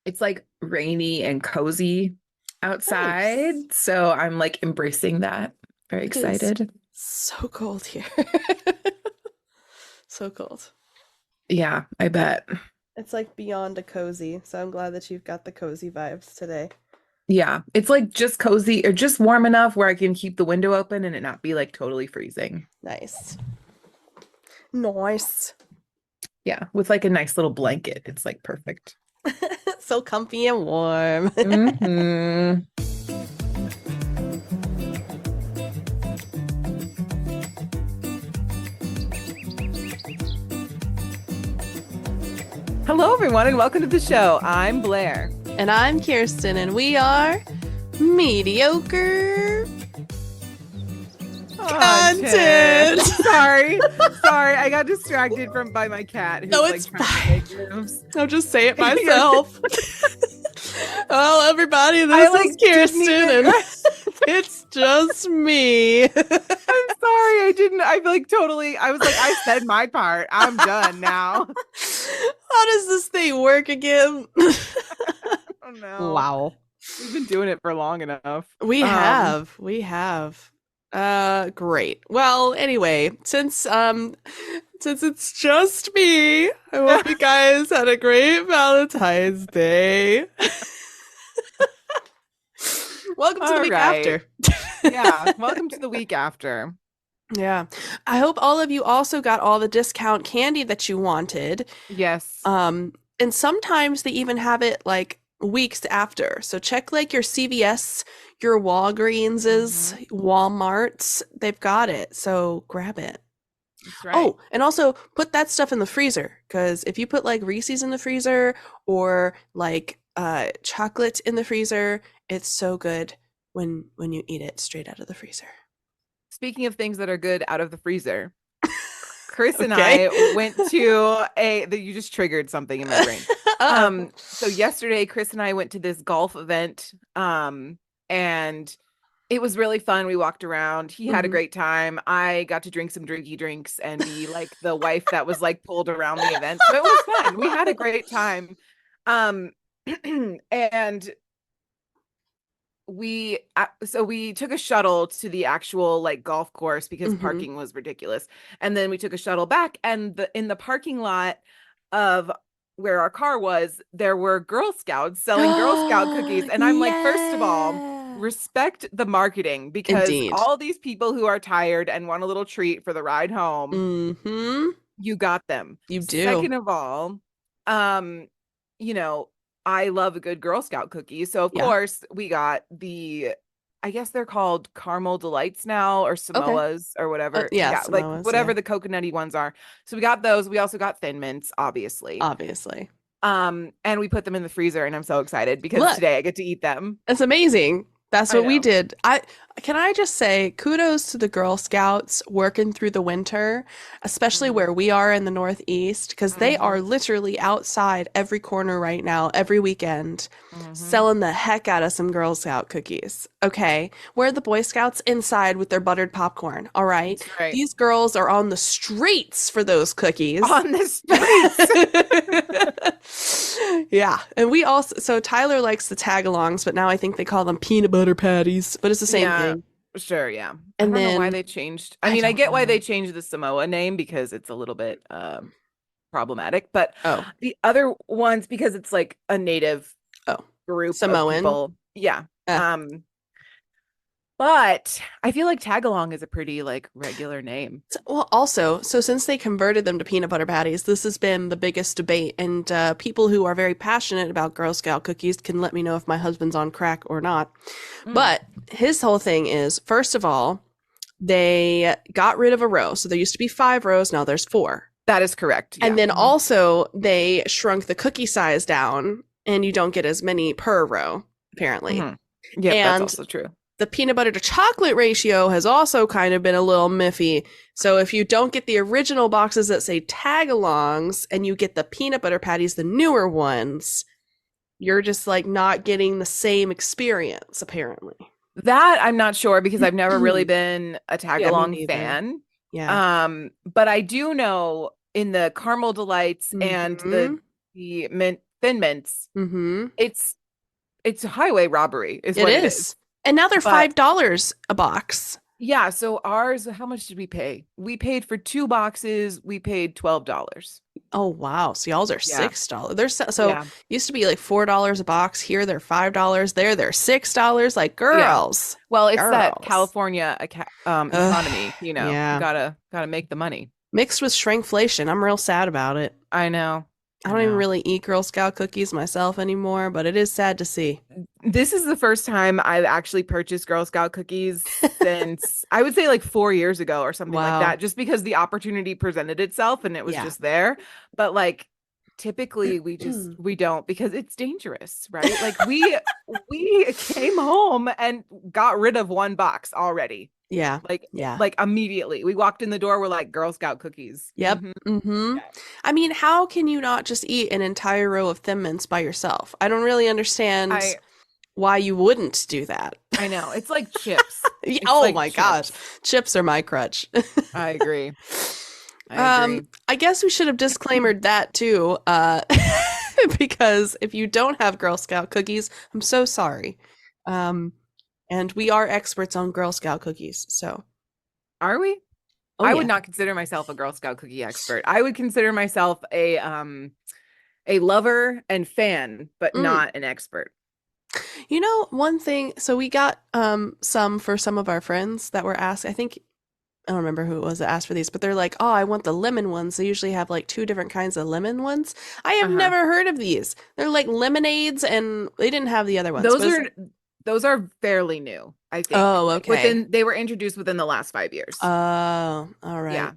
It's like rainy and cozy outside. Nice. So I'm like embracing that. Very It is excited. so cold here. So cold. Yeah, I bet. It's like beyond a cozy, so I'm glad that you've got the cozy vibes today. Yeah, it's like just cozy or just warm enough where I can keep the window open and it not be like totally freezing. Nice. Nice. Yeah, with like a nice little blanket. It's like perfect. So comfy and warm. Hmm. Hello, everyone, and welcome to the show. I'm Blair. And I'm Kirsten, and we are mediocre Content. content. Sorry, sorry, I got distracted from by my cat who's No, like it's trying to fine. make moves. I'll just say it myself. Well, everybody, I this like is didn't Kirsten, even. and it's just me. I'm sorry, I didn't. I like totally. I was like, I said my part. I'm done now. How does this thing work again? Oh no, Wow. we've been doing it for long enough. We Um, have. We have. Great. Well, anyway, since it's just me, I hope you guys had a great Valentine's Day. Welcome to the all week right. after. Yeah, welcome to the week after. Yeah. I hope all of you also got all the discount candy that you wanted. Yes. And sometimes they even have it like weeks after. So check like your CVS, your Walgreenses, Hmm. Walmarts. They've got it. So grab it. That's right. Oh, and also put that stuff in the freezer because if you put like Reese's in the freezer or like chocolate in the freezer, it's so good when you eat it straight out of the freezer. Speaking of things that are good out of the freezer, Chris and Okay. I went to that you just triggered something in my brain. Uh-oh. So yesterday Chris and I went to this golf event, and it was really fun. We walked around. He had a Hmm. great time. I got to drink some drinky drinks and be like the wife that was like pulled around the event. So it was fun. We had a great time. Um, and we took a shuttle to the actual like golf course because Hmm. parking was ridiculous, and then we took a shuttle back, and in the parking lot of where our car was, there were Girl Scouts selling Girl Scout cookies, and I'm like, first of all, Yeah. respect the marketing, because Indeed. all these people who are tired and want a little treat for the ride home, Hmm. you got them. You do. Second of all, um, you know, I love a good Girl Scout cookie. So of Yeah. course we got I guess they're called caramel delights now, or Okay. Samoas or whatever. Yeah, Yeah, like Samoas, whatever yeah. the coconutty ones are. So we got those. We also got Thin Mints, obviously. Obviously. And we put them in the freezer, and I'm so excited because Look, today I get to eat them. it's amazing. That's I what we know. did. I just say kudos to the Girl Scouts working through the winter, especially Mhm. where we are in the Northeast, because they are Mhm. literally outside every corner right now, every weekend, Mhm. selling the heck out of some Girl Scout cookies. Okay. Where are the Boy Scouts inside with their buttered popcorn? All right. That's right. These girls are on the streets for those cookies. On the streets. Yeah. And we also, so Tyler likes the tag-alongs, but now I think they call them peanut butter patties, but it's the same Yeah, thing. sure, yeah. I And don't know why then they changed. I I mean, I don't get why know. they changed the Samoa name because it's a little bit problematic, but Oh, the other ones, because it's like a native oh, group of Samoan. people. Yeah. Eh. Um, but I feel like Tagalong is a pretty like regular name. Well, also, so since they converted them to peanut butter patties, this has been the biggest debate. And people who are very passionate about Girl Scout cookies can let me know if my husband's on crack or not. Mm, But his whole thing is, first of all, they got rid of a row. So there used to be 5 rows, now there's 4. that is correct. And Yeah. then also they shrunk the cookie size down and you don't get as many per row, apparently. Hmm. Yep, that's And also true. the peanut butter to chocolate ratio has also kind of been a little miffy. So if you don't get the original boxes that say tag-alongs and you get the peanut butter patties, the newer ones, you're just like not getting the same experience, apparently. That I'm not sure because I've never really been a Yeah, me tag-along neither. fan. Yeah. But I do know in the caramel delights and Mm-hmm. the mint Thin Mints, Mm-hmm. it's highway robbery is It what it is. is. And now they're But $5 a box. yeah, so ours, how much did we pay? We paid for 2 boxes, we paid $12. Oh wow. So y'all's are Yeah. $6. There's so Yeah. used to be like $4 a box. Here they're $5. There they're $6. Like Yeah. girls. Well, it's that Girls. California Ugh, economy, yeah. gotta make the money. Mixed with shrinkflation. I'm real sad about it. I know. I I don't even know. really eat Girl Scout cookies myself anymore, but it is sad to see. This is the first time I've actually purchased Girl Scout cookies since I would say like 4 years ago or something like Wow. that, just because the opportunity presented itself and it was Yeah. just there. But like typically we don't because it's dangerous, right? Like we came home and got rid of one box already. Yeah. Like Yeah. like immediately. We walked in the door, we're like Girl Scout cookies. Yep. Mm-hmm. Yeah. I mean, how can you not just eat an entire row of Thin Mints by yourself? I don't really understand I why you wouldn't do that. I know. It's like chips. Yeah, It's oh like my gosh. chips. Chips are my crutch. I agree. I agree. I guess we should have disclaimered that too, because if you don't have Girl Scout cookies, I'm so sorry. And we are experts on Girl Scout cookies, so. Are we? Oh I yeah. would not consider myself a Girl Scout cookie expert. I would consider myself a lover and fan, but Mm. not an expert. You know, one thing, so we got some for some of our friends that were asked, I think I don't remember who it was that asked for these, but they're like, "Oh, I want the lemon ones." They usually have like two different kinds of lemon ones. I have Uh-huh. never heard of these. They're like lemonades and they didn't have the other ones. Those are fairly new, I think. Oh, Like, okay. they were introduced within the last 5 years. Oh, all right. Yeah.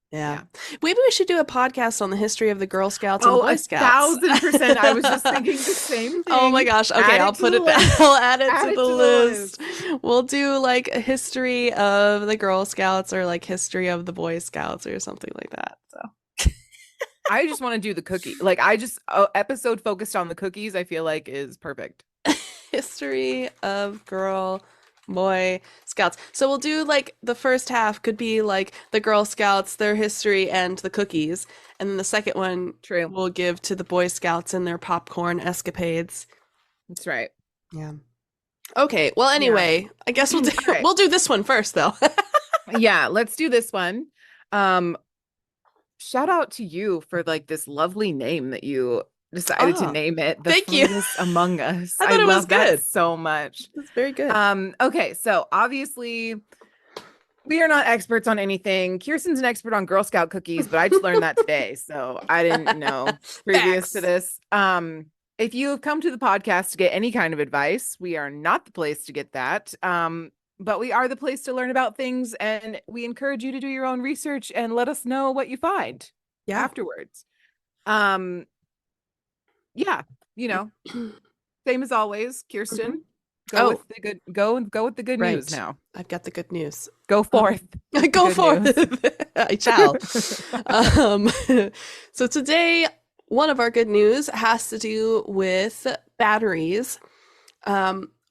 Yeah. Yeah. Maybe we should do a podcast on the history of the Girl Scouts and Oh, Boy Scouts. 1,000%. I was just thinking the same Oh my thing. gosh. Okay, Add I'll it to put the it there. list. I'll add it Add to it the to the list. list. We'll do like a history of the Girl Scouts or like history of the Boy Scouts or something like that. So I just want to do the cookie. Like episode focused on the cookies, I feel like is perfect. history of Girl Boy Scouts. So we'll do like the first half could be like the Girl Scouts, their history and the cookies. And then the second one True. we'll give to the Boy Scouts and their popcorn escapades. That's right. Yeah. Okay. Well, anyway, I guess we'll do right. we'll do this one first though. Yeah, let's do this one. Shout out to you for like this lovely name that you decided to name it. The Thank you. Fungus Among Us. I thought it was love that good. so much. That's very good. Okay, so obviously we are not experts on anything. Kirsten's an expert on Girl Scout cookies, but I just learned that today, so I didn't know previous to this. If you have come to the podcast to get any kind of advice, we are not the place to get that. But we are the place to learn about things, and we encourage you to do your own research and let us know what you find afterwards. Yeah, same as always, Kirsten. Go with the good news now. I've got the good news. Go forth. Go forth. I shall. So today, one of our good news has to do with batteries,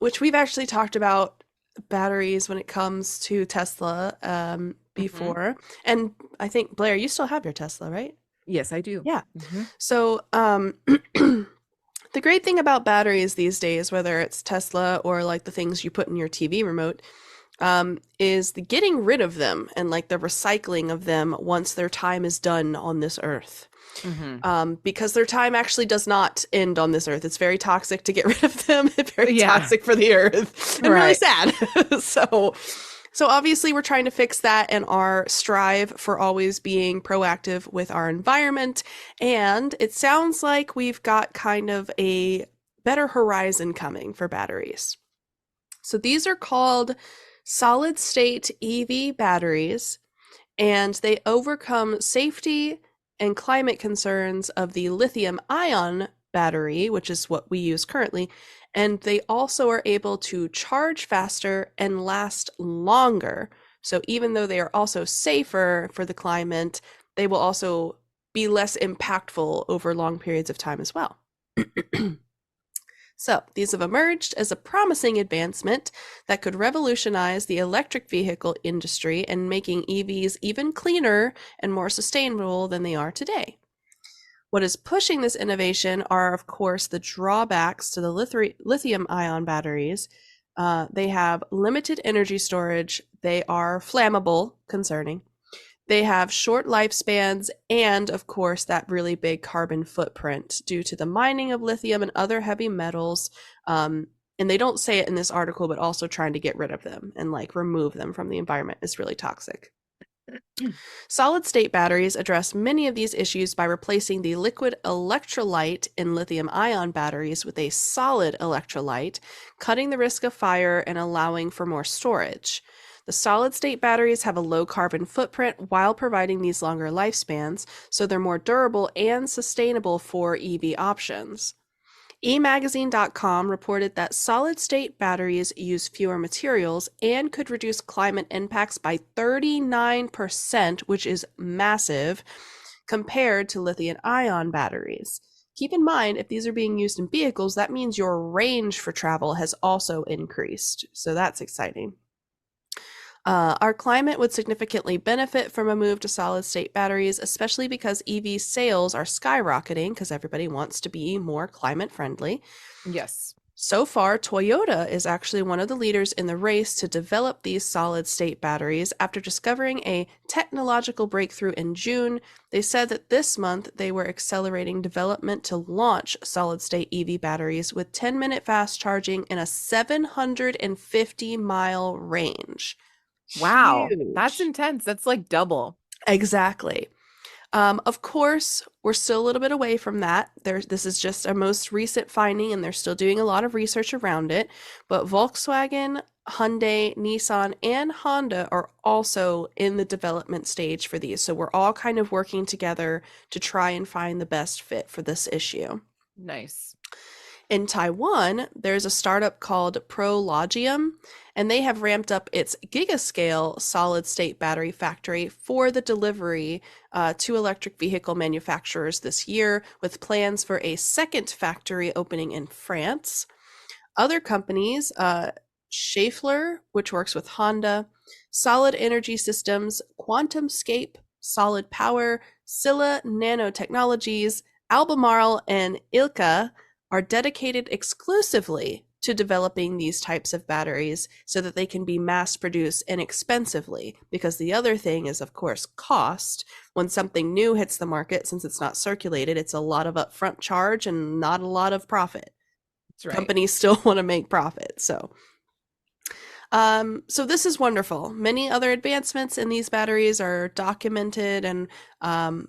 which we've actually talked about batteries when it comes to Tesla before. And I think, Blair, you still have your Tesla, right? Yes, I do. Yeah. So the great thing about batteries these days, whether it's Tesla or like the things you put in your TV remote, is the getting rid of them and like the recycling of them once their time is done on this earth. Because their time actually does not end on this earth. It's very toxic to get rid of them. It's very toxic for the earth and really sad. So obviously we're trying to fix that and our strive for always being proactive with our environment. And it sounds like we've got kind of a better horizon coming for batteries. So these are called solid state EV batteries, and they overcome safety and climate concerns of the lithium ion battery, which is what we use currently. And they also are able to charge faster and last longer. So even though they are also safer for the climate, they will also be less impactful over long periods of time as well. So these have emerged as a promising advancement that could revolutionize the electric vehicle industry and making EVs even cleaner and more sustainable than they are today. What is pushing this innovation are, of course, the drawbacks to the lithium ion batteries. They have limited energy storage. They are flammable, concerning. They have short lifespans and, of course, that really big carbon footprint due to the mining of lithium and other heavy metals. And they don't say it in this article, but also trying to get rid of them and like remove them from the environment is really toxic. Solid state batteries address many of these issues by replacing the liquid electrolyte in lithium ion batteries with a solid electrolyte, cutting the risk of fire and allowing for more storage. The solid state batteries have a low carbon footprint while providing these longer lifespans, so they're more durable and sustainable for EV options. eMagazine.com reported that solid state batteries use fewer materials and could reduce climate impacts by 39%, which is massive, compared to lithium ion batteries. Keep in mind, if these are being used in vehicles, that means your range for travel has also increased. So that's exciting. Our climate would significantly benefit from a move to solid state batteries, especially because EV sales are skyrocketing because everybody wants to be more climate friendly. Yes. So far, Toyota is actually one of the leaders in the race to develop these solid state batteries. After discovering a technological breakthrough in June, they said that this month they were accelerating development to launch solid state EV batteries with 10-minute fast charging and a 750-mile range. Wow. Huge. That's intense. That's like double. Exactly. Of course, we're still a little bit away from that. This is just a most recent finding, and they're still doing a lot of research around it. But Volkswagen, Hyundai, Nissan, and Honda are also in the development stage for these. So we're all kind of working together to try and find the best fit for this issue. Nice. In Taiwan, there's a startup called Prologium, and they have ramped up its gigascale solid-state battery factory for the delivery to electric vehicle manufacturers this year, with plans for a second factory opening in France. Other companies, Schaeffler, which works with Honda, Solid Energy Systems, QuantumScape, Solid Power, Scylla Nanotechnologies, Albemarle, and Ilka are dedicated exclusively to developing these types of batteries so that they can be mass produced inexpensively, because the other thing is, of course, cost. When something new hits the market, since it's not circulated, it's a lot of upfront charge and not a lot of profit. That's right. Companies still want to make profit. So this is wonderful. Many other advancements in these batteries are documented, and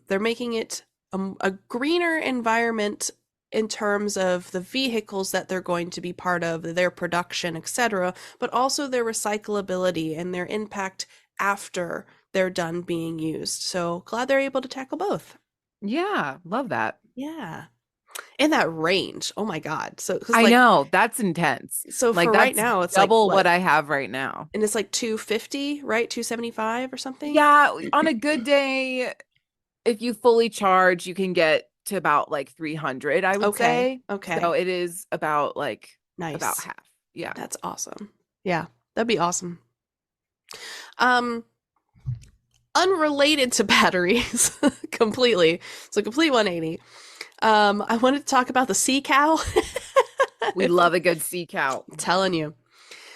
they're making it a greener environment in terms of the vehicles that they're going to be part of, their production, etc., but also their recyclability and their impact after they're done being used. So glad they're able to tackle both. Yeah, love that. Yeah. And that range. Oh my God. So I know, that's intense. So like for that's right now, it's double like what I have right now. And it's like 250, right? 275 or something? Yeah, on a good day, if you fully charge, you can get to about like 300, I would say. Okay. So it is about like nice. About half. Yeah. That's awesome. Yeah, that'd be awesome. Unrelated to batteries completely. So complete 180. I wanted to talk about the sea cow. We love a good sea cow. I'm telling you.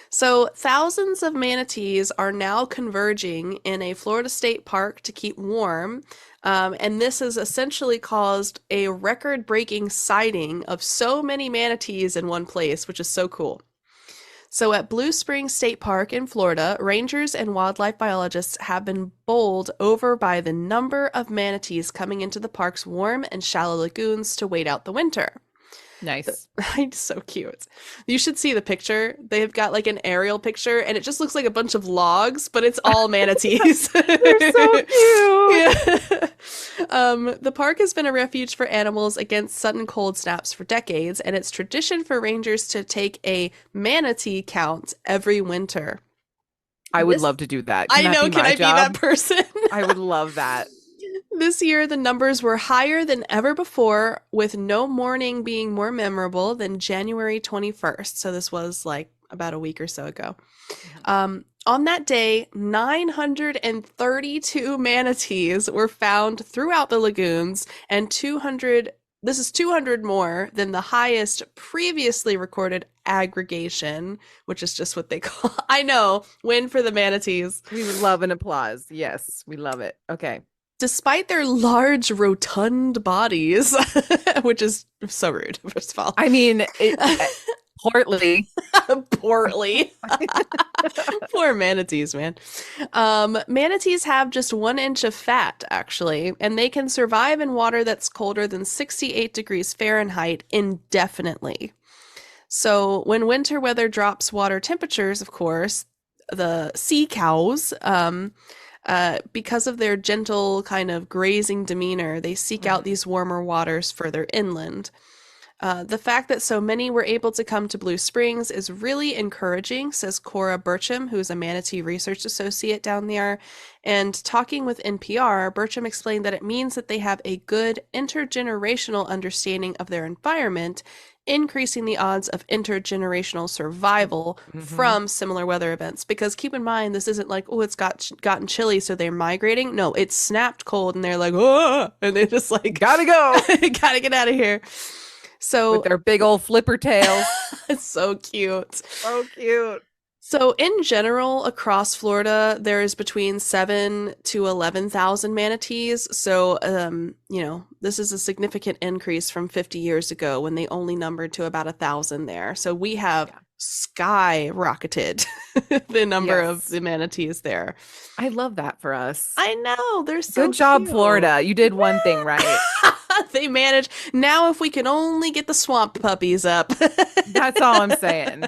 So thousands of manatees are now converging in a Florida state park to keep warm. And this has essentially caused a record-breaking sighting of so many manatees in one place, which is so cool. So at Blue Springs State Park in Florida, rangers and wildlife biologists have been bowled over by the number of manatees coming into the park's warm and shallow lagoons to wait out the winter. Nice. It's so cute. You should see the picture. They've got like an aerial picture, and it just looks like a bunch of logs, but it's all manatees. They're so cute. Yeah. The park has been a refuge for animals against sudden cold snaps for decades, and it's tradition for rangers to take a manatee count every winter. I would love to do that. Can I be that person? I would love that. This year, the numbers were higher than ever before, with no morning being more memorable than January 21st. So this was like about a week or so ago. Mhm. On that day, 932 manatees were found throughout the lagoons, and 200. This is 200 more than the highest previously recorded aggregation, which is just what they call. I know, win for the manatees. We would love an applause. Yes, we love it. Okay. Despite their large, rotund bodies, which is so rude, first of all. I mean, portly. Portly. Poor manatees, man. Manatees have just 1 inch of fat, actually, and they can survive in water that's colder than 68 degrees Fahrenheit indefinitely. So when winter weather drops water temperatures, of course, the sea cows, because of their gentle kind of grazing demeanor, they seek out these warmer waters further inland. The fact that so many were able to come to Blue Springs is really encouraging, says Cora Burcham, who's a manatee research associate down there. And talking with NPR, Burcham explained that it means that they have a good intergenerational understanding of their environment, increasing the odds of intergenerational survival from similar weather events. Because keep in mind, this isn't like, oh, it's gotten chilly, so they're migrating. No, it's snapped cold, and they're like, oh, and they just like, Gotta go. gotta get out of here. So With their big old flipper tails. it's so cute. So cute. So in general, across Florida, there's between 7 to 11,000 manatees. So, this is a significant increase from 50 years ago when they only numbered to about 1,000 there. So we have skyrocketed the number of the manatees there. I love that for us. I know, they're so Good job, cute. Florida. You did one thing right. They manage. Now, if we can only get the swamp puppies up. That's all I'm saying.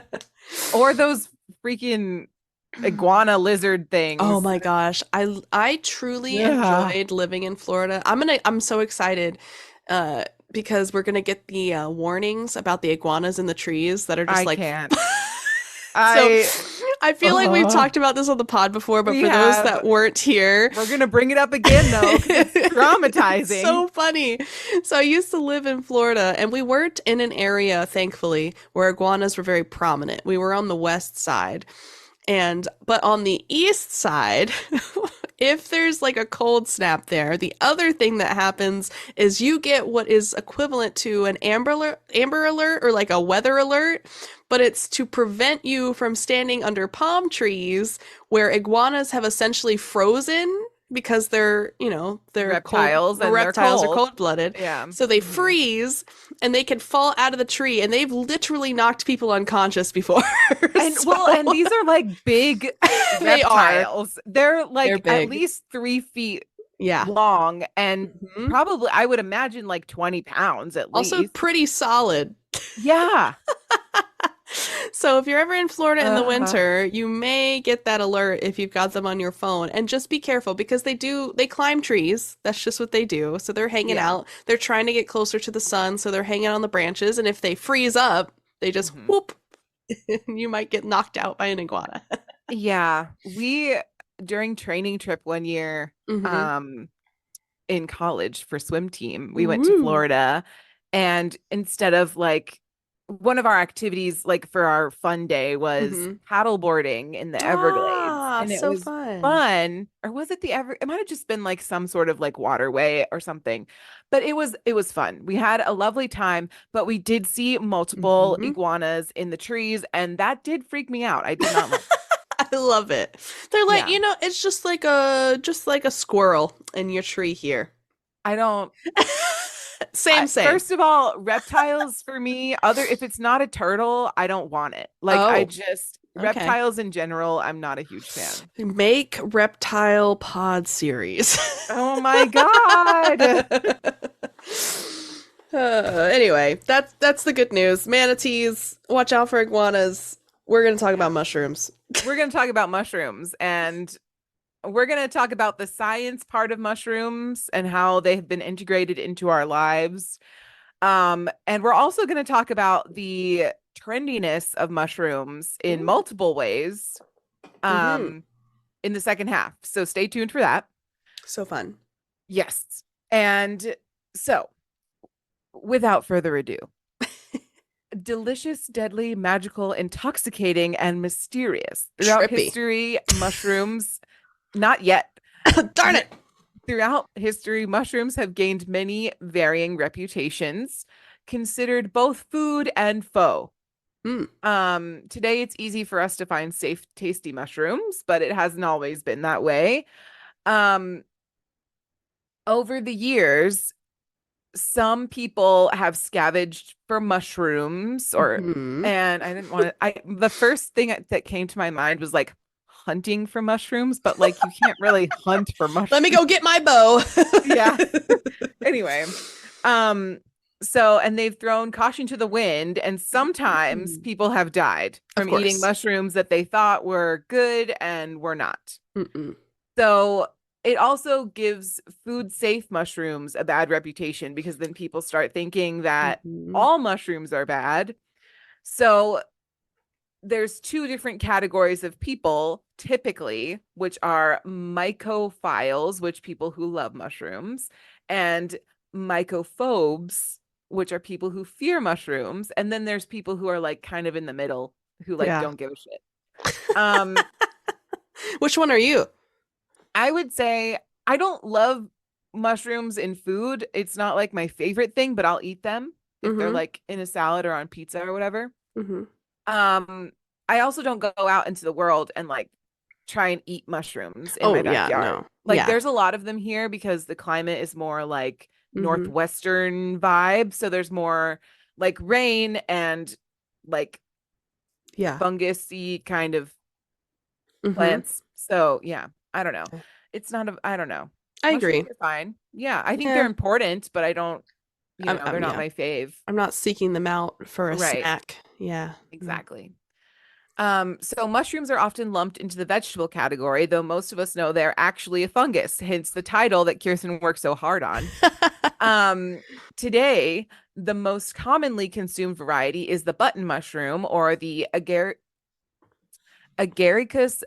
Or those freaking iguana lizard things. Oh my gosh. I truly enjoyed living in Florida. I'm so excited because we're gonna get the warnings about the iguanas in the trees that are just I can't. I feel like we've talked about this on the pod before, but for those that weren't here, we're gonna bring it up again though. It's traumatizing. So funny. So I used to live in Florida, and we weren't in an area, thankfully, where iguanas were very prominent. We were on the west side. But on the east side, if there's like a cold snap there, the other thing that happens is you get what is equivalent to an amber alert or like a weather alert, but it's to prevent you from standing under palm trees where iguanas have essentially frozen because they're reptiles, cold, and reptiles they're are cold-blooded. Yeah. So they freeze and they can fall out of the tree, and they've literally knocked people unconscious before. And and these are like big reptiles. They're like at least 3 feet long, and probably, I would imagine, like 20 pounds at least. Also pretty solid. Yeah. So if you're ever in Florida in the winter, you may get that alert if you've got them on your phone. And just be careful, because they climb trees. That's just what they do. So they're hanging out. They're trying to get closer to the sun, so they're hanging on the branches. And if they freeze up, they just whoop. You might get knocked out by an iguana. Yeah. During training trip one year, in college for swim team, we went to Florida, and instead of like, one of our activities, like for our fun day, was paddleboarding in the Everglades, and it was fun. Or was it it might have just been like some sort of like waterway or something, but it was fun. We had a lovely time, but we did see multiple iguanas in the trees, and that did freak me out. I did not like I love it. They're like, it's just like a squirrel in your tree here. I don't. Same. First of all, reptiles for me, if it's not a turtle, I don't want it. Like reptiles in general, I'm not a huge fan. Make reptile pod series. Oh my god. Anyway, that's the good news. Manatees, watch out for iguanas. We're going to talk about mushrooms. We're going to talk about mushrooms, and we're going to talk about the science part of mushrooms and how they have been integrated into our lives. And we're also going to talk about the trendiness of mushrooms in multiple ways in the second half. So stay tuned for that. So fun. Yes. And so, without further ado, delicious, deadly, magical, intoxicating, and mysterious. Throughout Trippy. history, mushrooms, not yet. Darn it. Throughout history, mushrooms have gained many varying reputations, considered both food and foe. Mm. Today it's easy for us to find safe, tasty mushrooms, but it hasn't always been that way. Um, over the years, some people have scavenged for mushrooms Mhm. and I didn't want to the first thing that came to my mind was like hunting for mushrooms, but like you can't really hunt for Let me mushrooms. go get my bow. Yeah. Anyway, so and they've thrown caution to the wind, and sometimes Mm. people have died Of from eating course. mushrooms that they thought were good and were not. Mm-mm. So it also gives food safe mushrooms a bad reputation because then people start thinking that Mhm. all mushrooms are bad. So there's two different categories of people typically, which are mycophiles, which people who love mushrooms, and mycophobes, which are people who fear mushrooms. And then there's people who are like kind of in the middle who like Yeah. don't give a shit. Um, Which one are you? I would say I don't love mushrooms in food. It's not like my favorite thing, but I'll eat them if they're Mm-hmm. like in a salad or on pizza or whatever. Mm-hmm. Um, I also don't go out into the world and like try and eat mushrooms in my Oh yeah, backyard. no. Like Yeah. there's a lot of them here because the climate is more like Mm-hmm. northwestern vibe, so there's more like rain and like Yeah. fungusy kind of Mm-hmm. plants. So yeah, I don't know. It's not a I don't know. I Mushrooms agree. are fine. Yeah, I think they're Yeah. important, but I don't, they're not Yeah. my fave. I'm not seeking them out for a Right, snack. Yeah. No. exactly. So mushrooms are often lumped into the vegetable category, though most of us know they're actually a fungus, hence the title that Kirsten worked so hard on. Um, Today, the most commonly consumed variety is the button mushroom or the Agaricus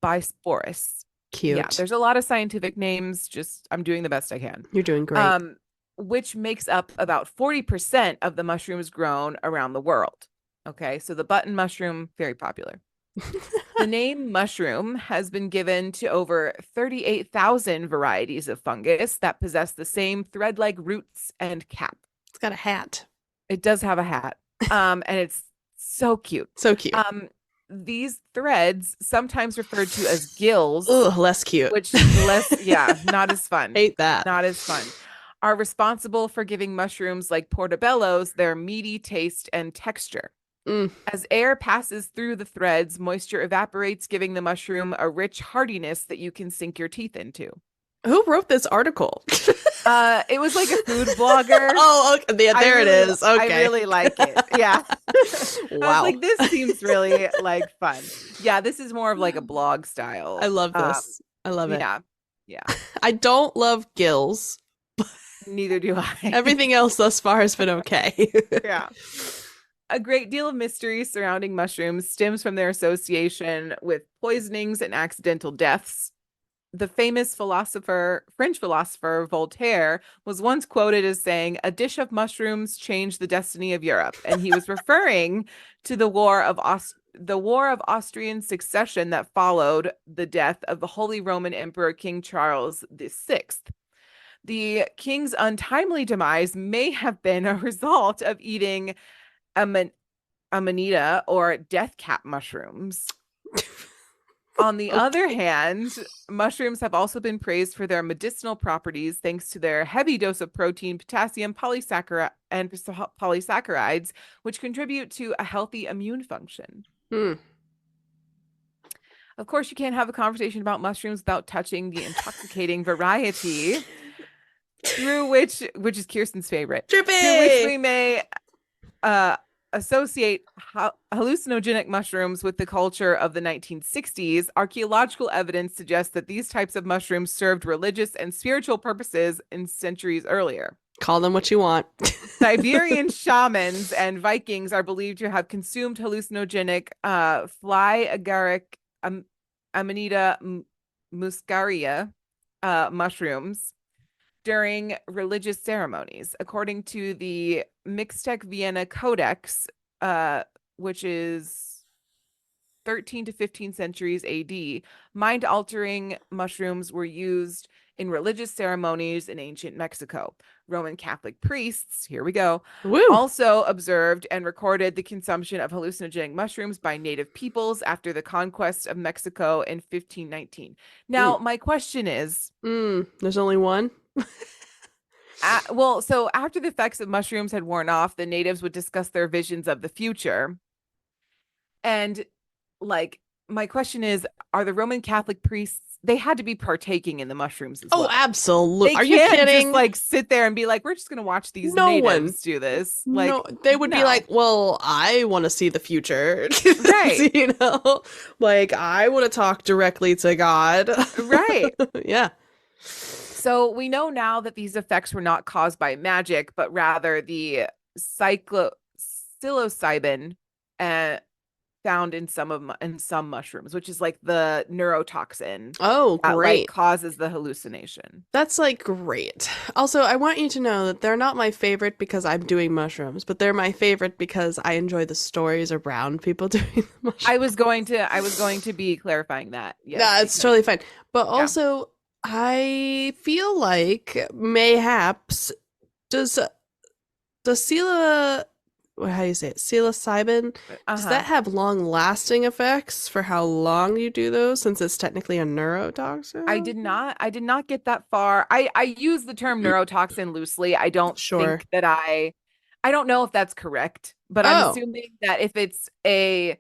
bisporus. Yeah, Cute. there's a lot of scientific names, just I'm doing the best I can. You're doing great. Um, which makes up about 40% of the mushrooms grown around the world. Okay, so the button mushroom, very popular. The name mushroom has been given to over 38,000 varieties of fungus that possess the same thread-like roots and cap. It's got a hat. It does have a hat. And it's so cute. So cute. These threads, sometimes referred to as gills, Ugh, less cute. which yeah, not as fun. Hate that. Not as fun. Are responsible for giving mushrooms like portobellos their meaty taste and texture. Mm. As air passes through the threads, moisture evaporates, giving the mushroom a rich hardiness that you can sink your teeth into. Who wrote this article? It was like a food blogger. Oh, okay. Yeah, there it is. Okay. I really like it. Yeah. Wow. I was like, this seems really like fun. Yeah, this is more of like a blog style. I love this. I love it. Yeah. Yeah. I don't love gills. Neither do I. Everything else thus far has been okay. Yeah. A great deal of mystery surrounding mushrooms stems from their association with poisonings and accidental deaths. The famous French philosopher Voltaire was once quoted as saying, "A dish of mushrooms changed the destiny of Europe," and he was referring to the War of Austrian succession that followed the death of the Holy Roman Emperor King Charles VI. The king's untimely demise may have been a result of eating amanita or death cap mushrooms. On the other hand, mushrooms have also been praised for their medicinal properties thanks to their heavy dose of protein, potassium, polysaccharides, which contribute to a healthy immune function. Of course, you can't have a conversation about mushrooms without touching the intoxicating variety through which is Kirsten's favorite, Trippy! through which we may associate hallucinogenic mushrooms with the culture of the 1960s. Archaeological evidence suggests that these types of mushrooms served religious and spiritual purposes in centuries earlier. Call them what you want. Siberian shamans and Vikings are believed to have consumed hallucinogenic fly agaric Amanita muscaria mushrooms. during religious ceremonies. According to the Mixtec Vienna Codex, which is 13 to 15 centuries AD, mind-altering mushrooms were used in religious ceremonies in ancient Mexico. Roman Catholic priests, here we go, Woo. also observed and recorded the consumption of hallucinogenic mushrooms by native peoples after the conquest of Mexico in 1519. Now, my question is, there's only one? well, so after the effects of mushrooms had worn off, the natives would discuss their visions of the future. And like, my question is, are the Roman Catholic priests, they had to be partaking in the mushrooms as well. Oh, absolutely. They Are you can't kidding? just like sit there and be like, we're just gonna watch these No natives one. do this. Like, No, they would be no. like, well, I want to see the future. Right. You know, like I want to talk directly to God. Right. Yeah. So we know now that these effects were not caused by magic, but rather the psilocybin found in some mushrooms, which is like the neurotoxin Oh, that great. like causes the hallucination. That's like great. Also, I want you to know that they're not my favorite because I'm doing mushrooms, but they're my favorite because I enjoy the stories around people doing the mushrooms. I was going to be clarifying that. Yes, Yeah, it's because- totally fine. But Yeah. also, I feel like mayhaps does Sela, how do you say it? Psilocybin, does that have long-lasting effects for how long you do those, since it's technically a neurotoxin? I did not get that far. I use the term neurotoxin loosely. I don't Sure. think that I don't know if that's correct, but I'm assuming that if it's a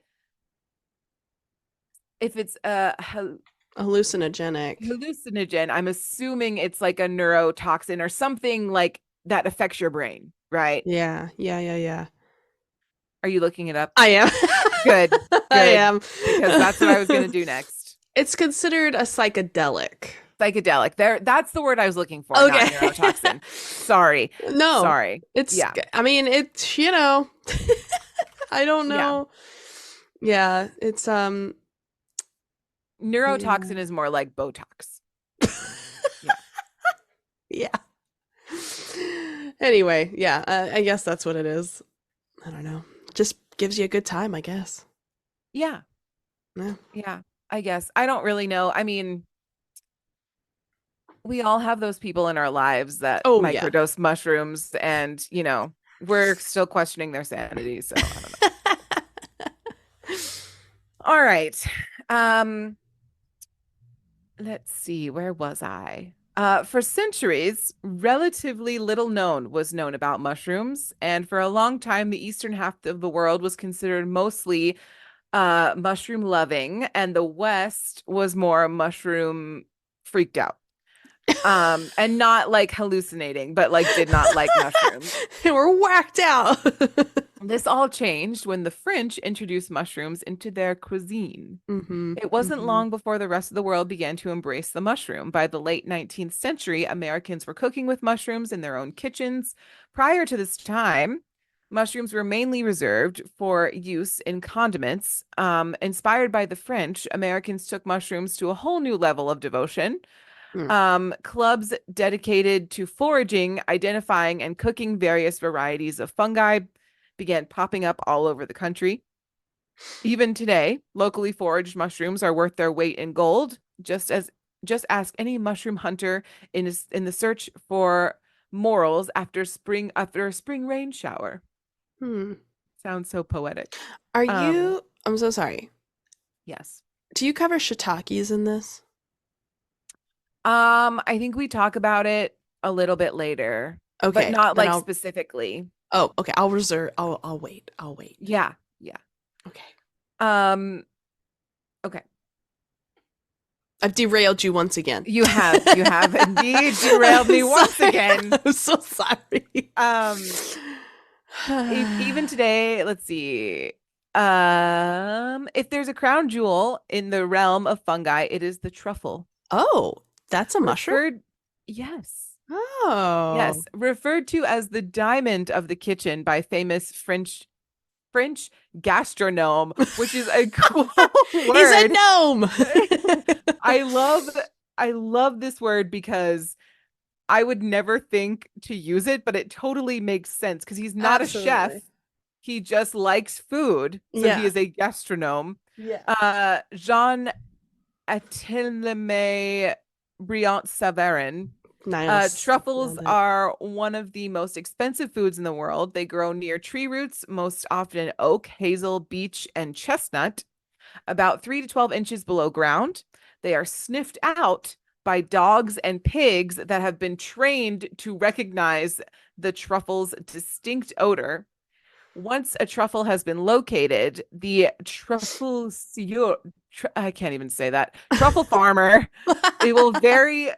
Hallucinogenic. hallucinogen, I'm assuming it's like a neurotoxin or something like that affects your brain, right? Yeah. Are you looking it up? I am. Good. I am. Because that's what I was going to do next. It's considered a psychedelic. Psychedelic. That's the word I was looking for, Okay. not neurotoxin. Sorry. No. Sorry. It's, Yeah. I mean, it's, you know, I don't know. Yeah, it's, neurotoxin is more like Botox. Yeah. Anyway, yeah, I guess that's what it is. I don't know. Just gives you a good time, I guess. Yeah. Yeah. Yeah. I guess. I don't really know. I mean, we all have those people in our lives that microdose mushrooms, and you know, we're still questioning their sanity. So I don't know. All right. Let's see, where was I? For centuries, relatively little was known about mushrooms, and for a long time, the eastern half of the world was considered mostly mushroom loving, and the West was more mushroom freaked out. And not like hallucinating, but like did not like mushrooms. They were whacked out. This all changed when the French introduced mushrooms into their cuisine. It wasn't long before the rest of the world began to embrace the mushroom. By the late 19th century, Americans were cooking with mushrooms in their own kitchens. Prior to this time, mushrooms were mainly reserved for use in condiments. Inspired by the French, Americans took mushrooms to a whole new level of devotion. Clubs dedicated to foraging, identifying, and cooking various varieties of fungi began popping up all over the country. Even today, locally foraged mushrooms are worth their weight in gold. Just ask any mushroom hunter in the search for morels after a spring rain shower. Sounds so poetic. Are you? I'm so sorry. Yes. Do you cover shiitakes in this? I think we talk about it a little bit later. Okay, but not then like I'll- specifically. Oh, okay. I'll reserve. I'll wait. Yeah. Okay. Okay. I've derailed you once again. You have indeed derailed me once again. I'm so sorry. Even today, let's see. If there's a crown jewel in the realm of fungi, it is the truffle. Oh, that's a mushroom? Yes. Oh. Yes, referred to as the diamond of the kitchen by famous French gastronome, which is a cool word. He's a gnome. I love this word because I would never think to use it, but it totally makes sense because he's not a chef. Absolutely. He just likes food. So he Yeah. is a gastronome. Yeah. Jean Attileme Briant Savarin. Niles. Truffles Nailed it. are one of the most expensive foods in the world. They grow near tree roots, most often oak, hazel, beech, and chestnut, about 3 to 12 inches below ground. They are sniffed out by dogs and pigs that have been trained to recognize the truffle's distinct odor. Once a truffle has been located, the truffle I can't even say that. Truffle farmer, they will very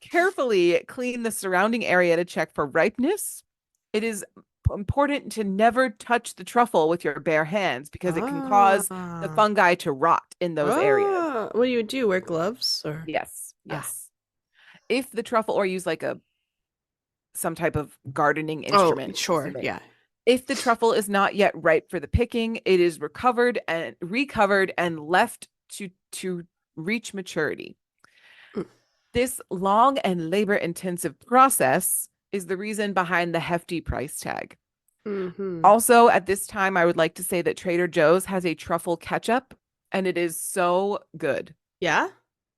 carefully clean the surrounding area to check for ripeness. It is important to never touch the truffle with your bare hands because it can cause the Ah. fungi to rot in those areas. Ah. What do you do? Wear gloves or? Yes, Ah. yes. If the truffle, or use like a some type of gardening Oh, instrument, sure. Yeah. if the truffle is not yet ripe for the picking, it is recovered and left to reach maturity. Mm. This long and labor-intensive process is the reason behind the hefty price tag. Mm-hmm. Also, at this time, I would like to say that Trader Joe's has a truffle ketchup, and it is so good. Yeah.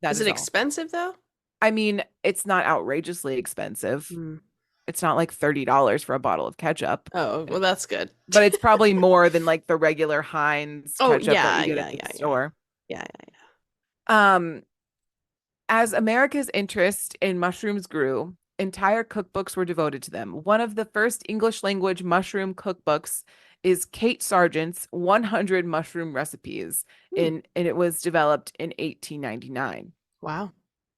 That Is is it all. expensive though? I mean, it's not outrageously expensive. Mm. It's not like $30 for a bottle of ketchup, Oh, well, that's good. but it's probably more than like the regular Heinz Oh, ketchup that yeah, you get yeah, at the yeah, yeah. store. Yeah, yeah, Um, as America's interest in mushrooms grew, entire cookbooks were devoted to them. One of the first English language mushroom cookbooks is Kate Sargent's 100 Mushroom Recipes, yeah. and it was developed in 1899. Wow.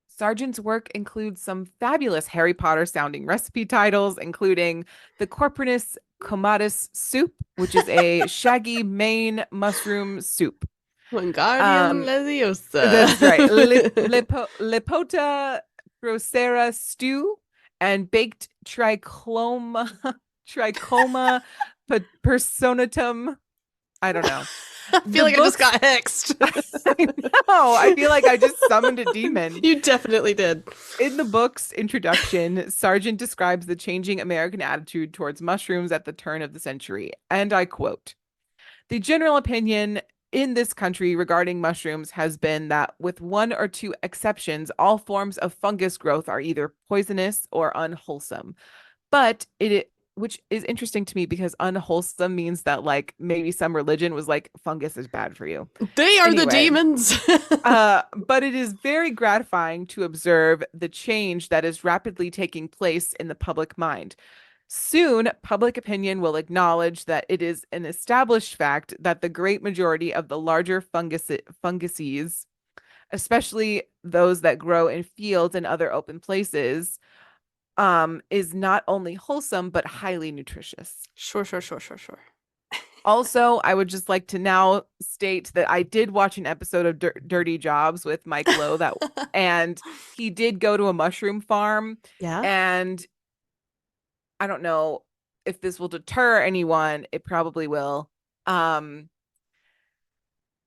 Sargent's work includes some fabulous Harry Potter sounding recipe titles, including the Corpus Comatus soup, which is a shaggy Maine mushroom soup. Wingardium Um, that's right. Leviosa. Lipota Grosera stew and baked trichoma personatum. I don't know. I feel like I just got hexed. I know. I feel like I just summoned a demon. You definitely did. In the book's introduction, Sargent describes the changing American attitude towards mushrooms at the turn of the century. And I quote, "The general opinion in this country regarding mushrooms has been that, with one or two exceptions, all forms of fungus growth are either poisonous or unwholesome. But which is interesting to me because unwholesome means that like maybe some religion was like fungus is bad for you. They are the Anyway, demons. But it is very gratifying to observe the change that is rapidly taking place in the public mind. Soon, public opinion will acknowledge that it is an established fact that the great majority of the larger funguses, especially those that grow in fields and other open places, is not only wholesome but highly nutritious." Sure. Also, I would just like to now state that I did watch an episode of Dirty Jobs with Mike Lowe and he did go to a mushroom farm, Yeah. and I don't know if this will deter anyone. It probably will.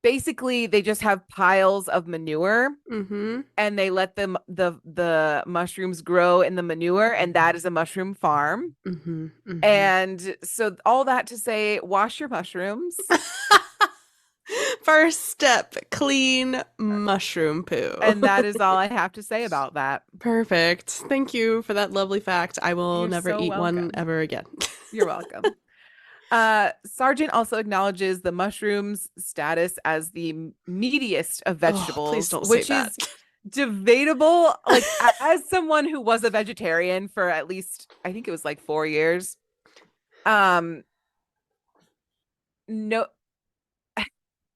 Basically, they just have piles of manure, Mm-hmm. and they let the mushrooms grow in the manure, and that is a mushroom farm. Mm-hmm. Mm-hmm. And so all that to say, wash your mushrooms. First step, clean mushroom poo. And that is all I have to say about that. Perfect. Thank you for that lovely fact. I will You're never so eat one welcome. ever again. You're welcome. Sargent also acknowledges the mushroom's status as the meatiest of vegetables, please don't which say that. is debatable. Like, as someone who was a vegetarian for at least, I think it was like 4 years,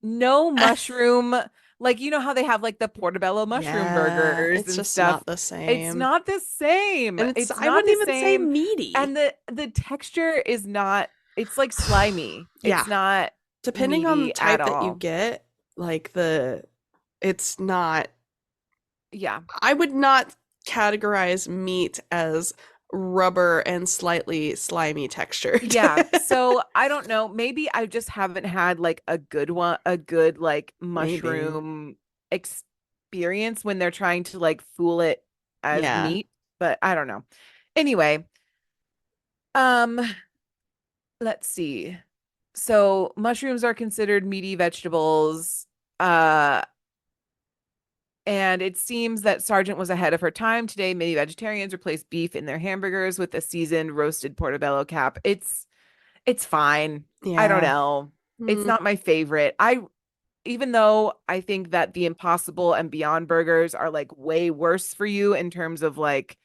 no mushroom, like, you know how they have like the portobello mushroom burgers it's and just stuff. not the same. It's not the same. And It's I not wouldn't the even say same. meaty. And the texture is not, it's like slimy. Yeah. It's not depending on the meaty type at that you all. get, like it's not. Yeah. I would not categorize meat as rubber and slightly slimy texture. Yeah. So I don't know. Maybe I just haven't had like a good like mushroom experience when they're trying to like fool it as Yeah. meat. but I don't know. Anyway, um, let's see. So mushrooms are considered meaty vegetables. And it seems that Sargent was ahead of her time. Today, many vegetarians replace beef in their hamburgers with a seasoned roasted portobello cap. It's fine. I don't Yeah. know. It's Mm, not my favorite. Even though I think that the Impossible and Beyond burgers are like way worse for you in terms of like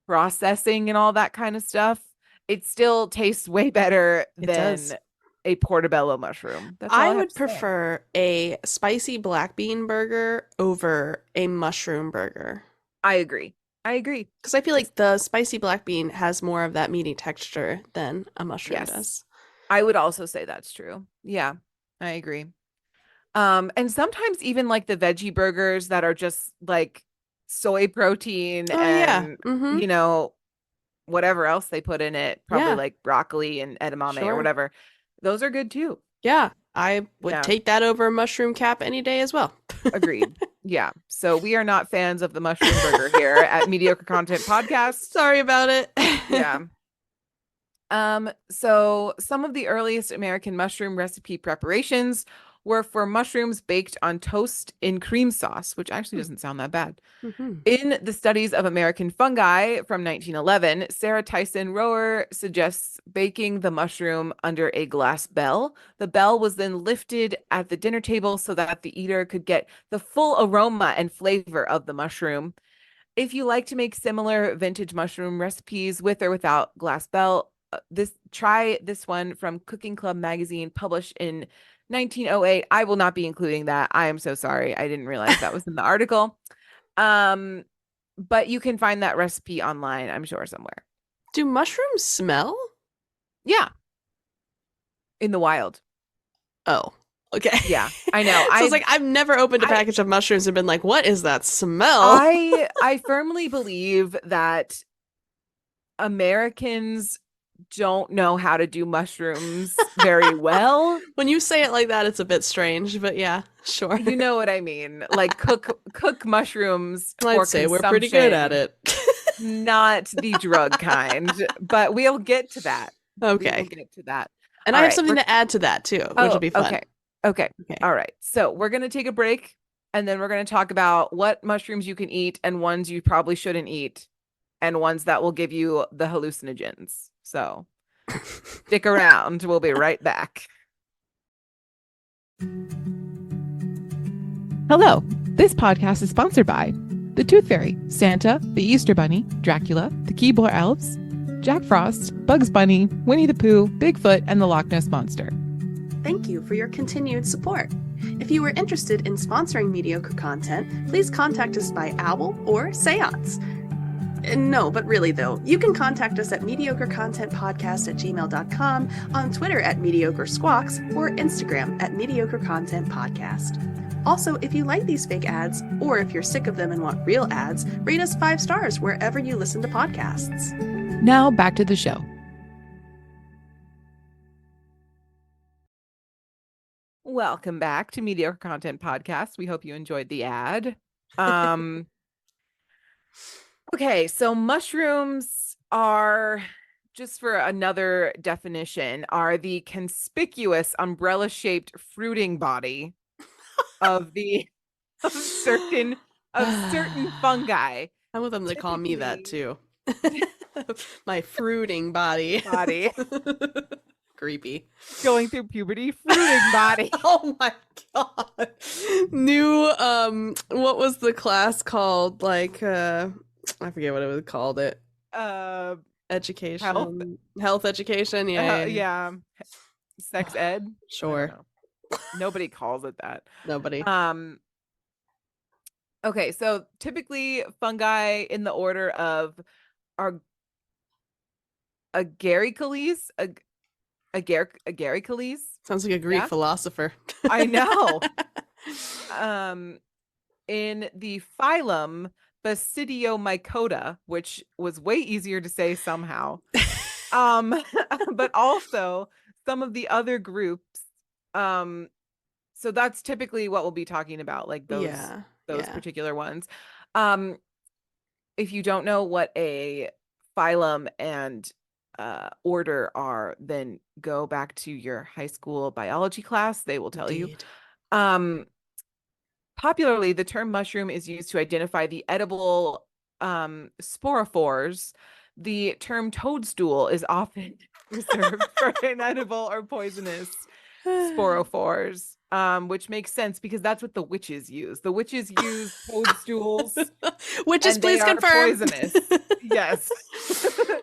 processing and all that kind of stuff, it still tastes way better it does. than a portobello mushroom. That's all I I have would to say. prefer a spicy black bean burger over a mushroom burger. I agree. I agree. Because I feel It's- like the spicy black bean has more of that meaty texture than a mushroom yes. does. I would also say that's true. Yeah, I agree. And sometimes even like the veggie burgers that are just like soy protein Oh yeah. and, Mm-hmm. you know, whatever else they put in it, probably Yeah, like broccoli and edamame or sure. whatever. Those are good too. Yeah. I would Yeah, take that over a mushroom cap any day as well. agreed. Yeah. So we are not fans of the mushroom burger here at Mediocre Content Podcast. Sorry about it. Yeah. So some of the earliest American mushroom recipe preparations were for mushrooms baked on toast in cream sauce, which actually doesn't sound that bad. Mm-hmm. In the studies of American fungi from 1911, Sarah Tyson Rower suggests baking the mushroom under a glass bell. The bell was then lifted at the dinner table so that the eater could get the full aroma and flavor of the mushroom. If you like to make similar vintage mushroom recipes with or without glass bell, try this one from Cooking Club magazine, published in 1908. I will not be including that. I am so sorry. I didn't realize that was in the article. Um, but you can find that recipe online, I'm sure, somewhere. Do mushrooms smell? Yeah, in the wild. Oh, okay. Yeah, I know. So it's like I've never opened a I package of mushrooms and been like, "What is that smell?" I firmly believe that Americans don't know how to do mushrooms very well. When you say it like that, it's a bit strange, but yeah, sure. You know what I mean? Like cook mushrooms for I'd say we're pretty good at consumption, it. not the drug kind. But we'll get to that. We will Okay. get to that. And All I have right. something to add to that too, which will Oh, be fun. okay. Okay. Okay. All right. So we're gonna take a break and then we're gonna talk about what mushrooms you can eat and ones you probably shouldn't eat and ones that will give you the hallucinogens. So stick around. We'll be right back. Hello. This podcast is sponsored by the Tooth Fairy, Santa, the Easter Bunny, Dracula, the Keebler Elves, Jack Frost, Bugs Bunny, Winnie the Pooh, Bigfoot, and the Loch Ness Monster. Thank you for your continued support. If you are interested in sponsoring mediocre content, please contact us by owl or seance. No, but really though, you can contact us at mediocrecontentpodcast@gmail.com, on Twitter at mediocresquawks, or Instagram at mediocrecontentpodcast. Also, if you like these fake ads, or if you're sick of them and want real ads, rate us 5 stars wherever you listen to podcasts. Now back to the show. Welcome back to Mediocre Content Podcast. We hope you enjoyed the ad. Okay, so mushrooms are, just for another definition, are the conspicuous umbrella-shaped fruiting body of the of certain fungi. I want them to call me that Typically- too. My fruiting body. Creepy. Going through puberty, fruiting body. Oh my god. New what was the class called? Like I forget what it was called education. Health education. Yeah. Yeah. Sex ed. I Sure. don't know. Nobody calls it that. Nobody. Okay, so typically fungi in the order of are agaricales, agaricales. Sounds like a Greek Yeah? philosopher. I know. In the phylum Basidiomycota, which was way easier to say somehow. But also some of the other groups. So that's typically what we'll be talking about, like those Yeah. those Yeah. particular ones. if you don't know what a phylum and order are, then go back to your high school biology class. They will tell you. Indeed. Um, Popularly, the term mushroom is used to identify the edible sporophores. The term toadstool is often reserved for inedible or poisonous sporophores, which makes sense because that's what the witches use. The witches use toadstools, Witches, and they please are confirm. poisonous. Yes.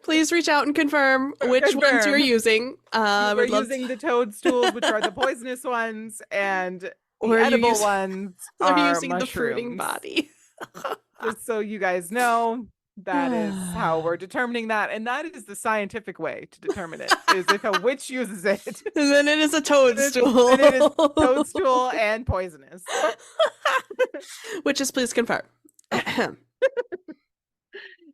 Please reach out and confirm which ones you're Confirm. using. You are using the toadstools, which are the poisonous ones, and the Or you edible use, ones or are using the fruiting mushrooms. body. Just so you guys know, that is how we're determining that, and that is the scientific way to determine it. Is if a witch uses it, And then it is a toadstool. then it is toadstool and poisonous. Witches, please confirm.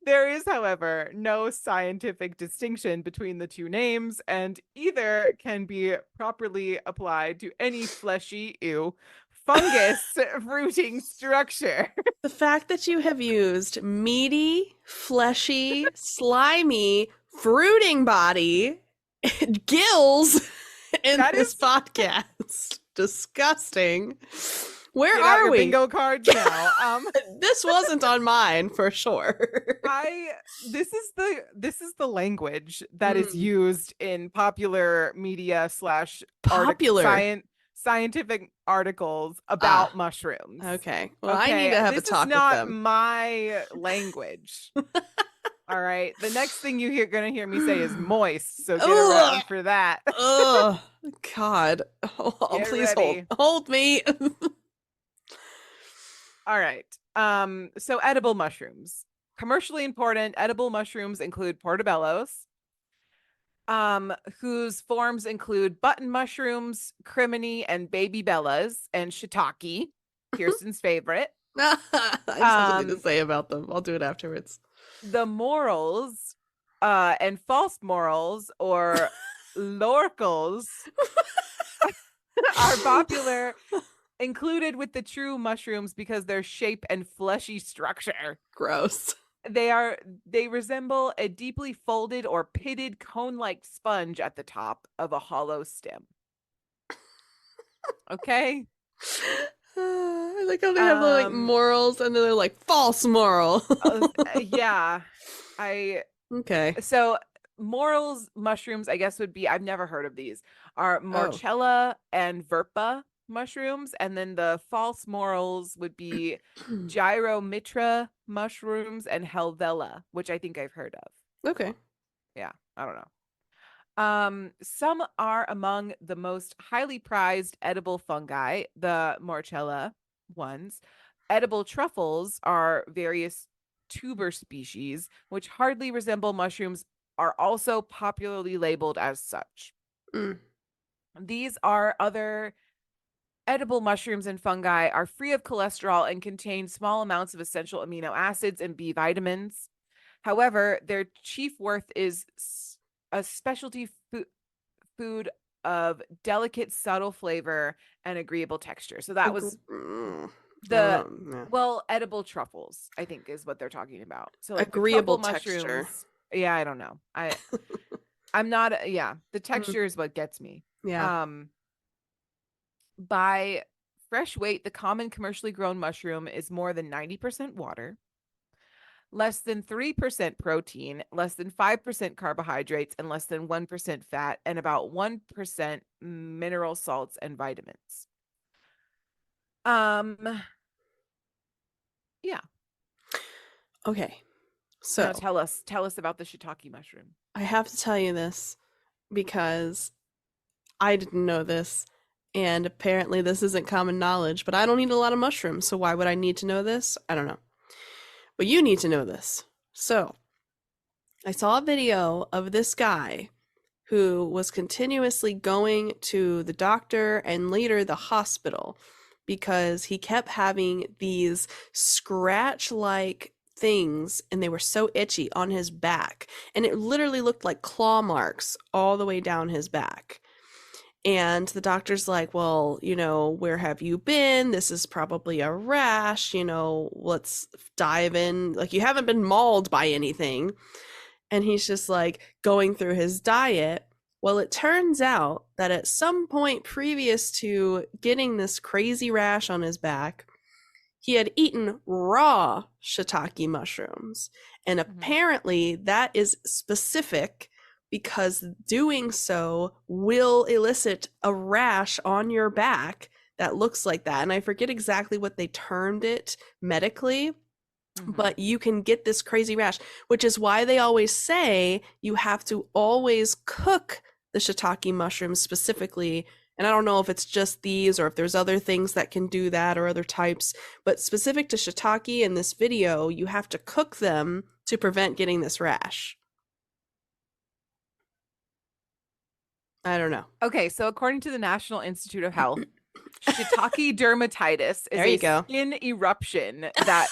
There is, however, no scientific distinction between the two names, and either can be properly applied to any fleshy, fungus fruiting structure. The fact that you have used meaty, fleshy, slimy, fruiting body, and gills in That this is- podcast. Disgusting. Where Get out are your we? bingo cards now. This wasn't on mine for sure. This is the language that is used in popular media / Popular. scientific articles about mushrooms. Okay. Well, I need to have a talk This is not with them. my language. All right. The next thing you're gonna hear me say is moist, so get around for that. Oh God. Oh, Get please ready. hold me. All right. So edible mushrooms. Commercially important edible mushrooms include portobellos, whose forms include button mushrooms, crimini, and baby bellas, and shiitake, Kirsten's favorite. I have something to say about them. I'll do it afterwards. The morels, and false morels, or lorcals, are popular, included with the true mushrooms because their shape and fleshy structure. Gross. They resemble a deeply folded or pitted cone-like sponge at the top of a hollow stem. Okay. I like how they have the like morals and then they're like false moral. Yeah. Okay. So morels mushrooms, I guess, would be, I've never heard of these, are Marcella and Verpa mushrooms, and then the false morels would be Gyromitra mushrooms and Helvella, which I think I've heard of. Okay. Yeah, I don't know. Some are among the most highly prized edible fungi, the Marcella ones. Edible truffles are various tuber species, which hardly resemble mushrooms, are also popularly labeled as such. These are other edible mushrooms and fungi are free of cholesterol and contain small amounts of essential amino acids and B vitamins. However, their chief worth is a specialty food of delicate, subtle flavor and agreeable texture. So that was edible truffles, I think, is what they're talking about. So like agreeable texture. Mushrooms, yeah, I don't know. I'm not. The texture is what gets me. Yeah. By fresh weight, the common commercially grown mushroom is more than 90% water, less than 3% protein, less than 5% carbohydrates, and less than 1% fat, and about 1% mineral salts and vitamins. Yeah. Okay. So now tell us about the shiitake mushroom. I have to tell you this because I didn't know this, and apparently this isn't common knowledge, but I don't eat a lot of mushrooms, so why would I need to know this? I don't know. But you need to know this. So I saw a video of this guy who was continuously going to the doctor and later the hospital because he kept having these scratch-like things, and they were so itchy on his back, and it literally looked like claw marks all the way down his back. And the doctor's like, well, where have you been? This is probably a rash, let's dive in. Like, you haven't been mauled by anything. And he's just like going through his diet. Well, it turns out that at some point previous to getting this crazy rash on his back, he had eaten raw shiitake mushrooms. And apparently that is specific because doing so will elicit a rash on your back that looks like that. And I forget exactly what they termed it medically, but you can get this crazy rash, which is why they always say you have to always cook the shiitake mushrooms specifically. And I don't know if it's just these or if there's other things that can do that or other types, but specific to shiitake in this video, you have to cook them to prevent getting this rash. I don't know. Okay, so according to the National Institute of Health, shiitake dermatitis is a skin eruption that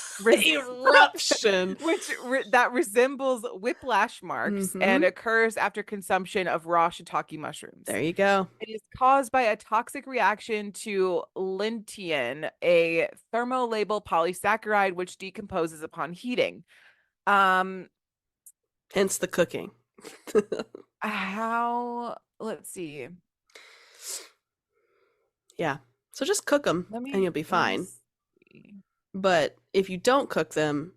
that resembles whiplash marks and occurs after consumption of raw shiitake mushrooms. There you go. It is caused by a toxic reaction to lintein, a thermolabile polysaccharide which decomposes upon heating. Hence the cooking. Let's see. Yeah. So just cook them and you'll be fine. But if you don't cook them,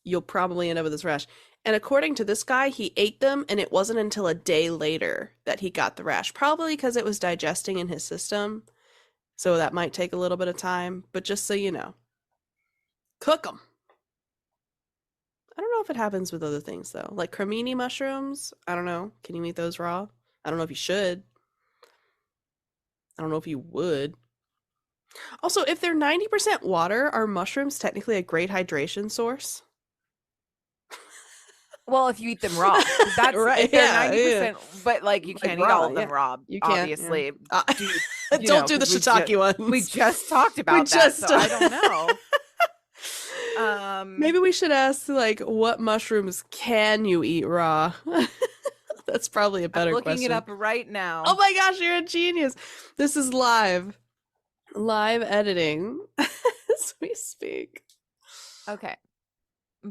you'll probably end up with this rash. And according to this guy, he ate them and it wasn't until a day later that he got the rash. Probably because it was digesting in his system. So that might take a little bit of time. But just so you know, cook them. I don't know if it happens with other things though. Like cremini mushrooms. I don't know. Can you eat those raw? I don't know if you should. I don't know if you would. Also, if they're 90% water, are mushrooms technically a great hydration source? Well, if you eat them raw, that's right. If they're 90%, but like you can't eat all of them raw. You can't, obviously. Don't do the shiitake ones. We just talked about that, so I don't know. Maybe we should ask, like, what mushrooms can you eat raw? That's probably a better question. I'm looking it up right now. Oh my gosh, you're a genius. This is live editing as we speak. Okay.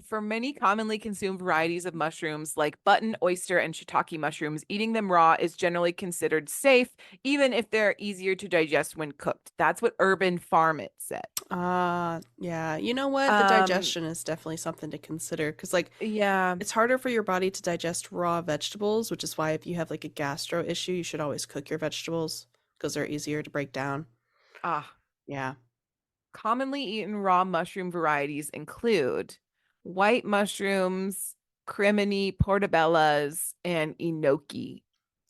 For many commonly consumed varieties of mushrooms like button, oyster, and shiitake mushrooms, eating them raw is generally considered safe, even if they're easier to digest when cooked. That's what Urban Farmit said. Yeah. You know what? The digestion is definitely something to consider because, like, it's harder for your body to digest raw vegetables, which is why if you have like a gastro issue, you should always cook your vegetables because they're easier to break down. Yeah. Commonly eaten raw mushroom varieties include white mushrooms, crimini, portobellas, and enoki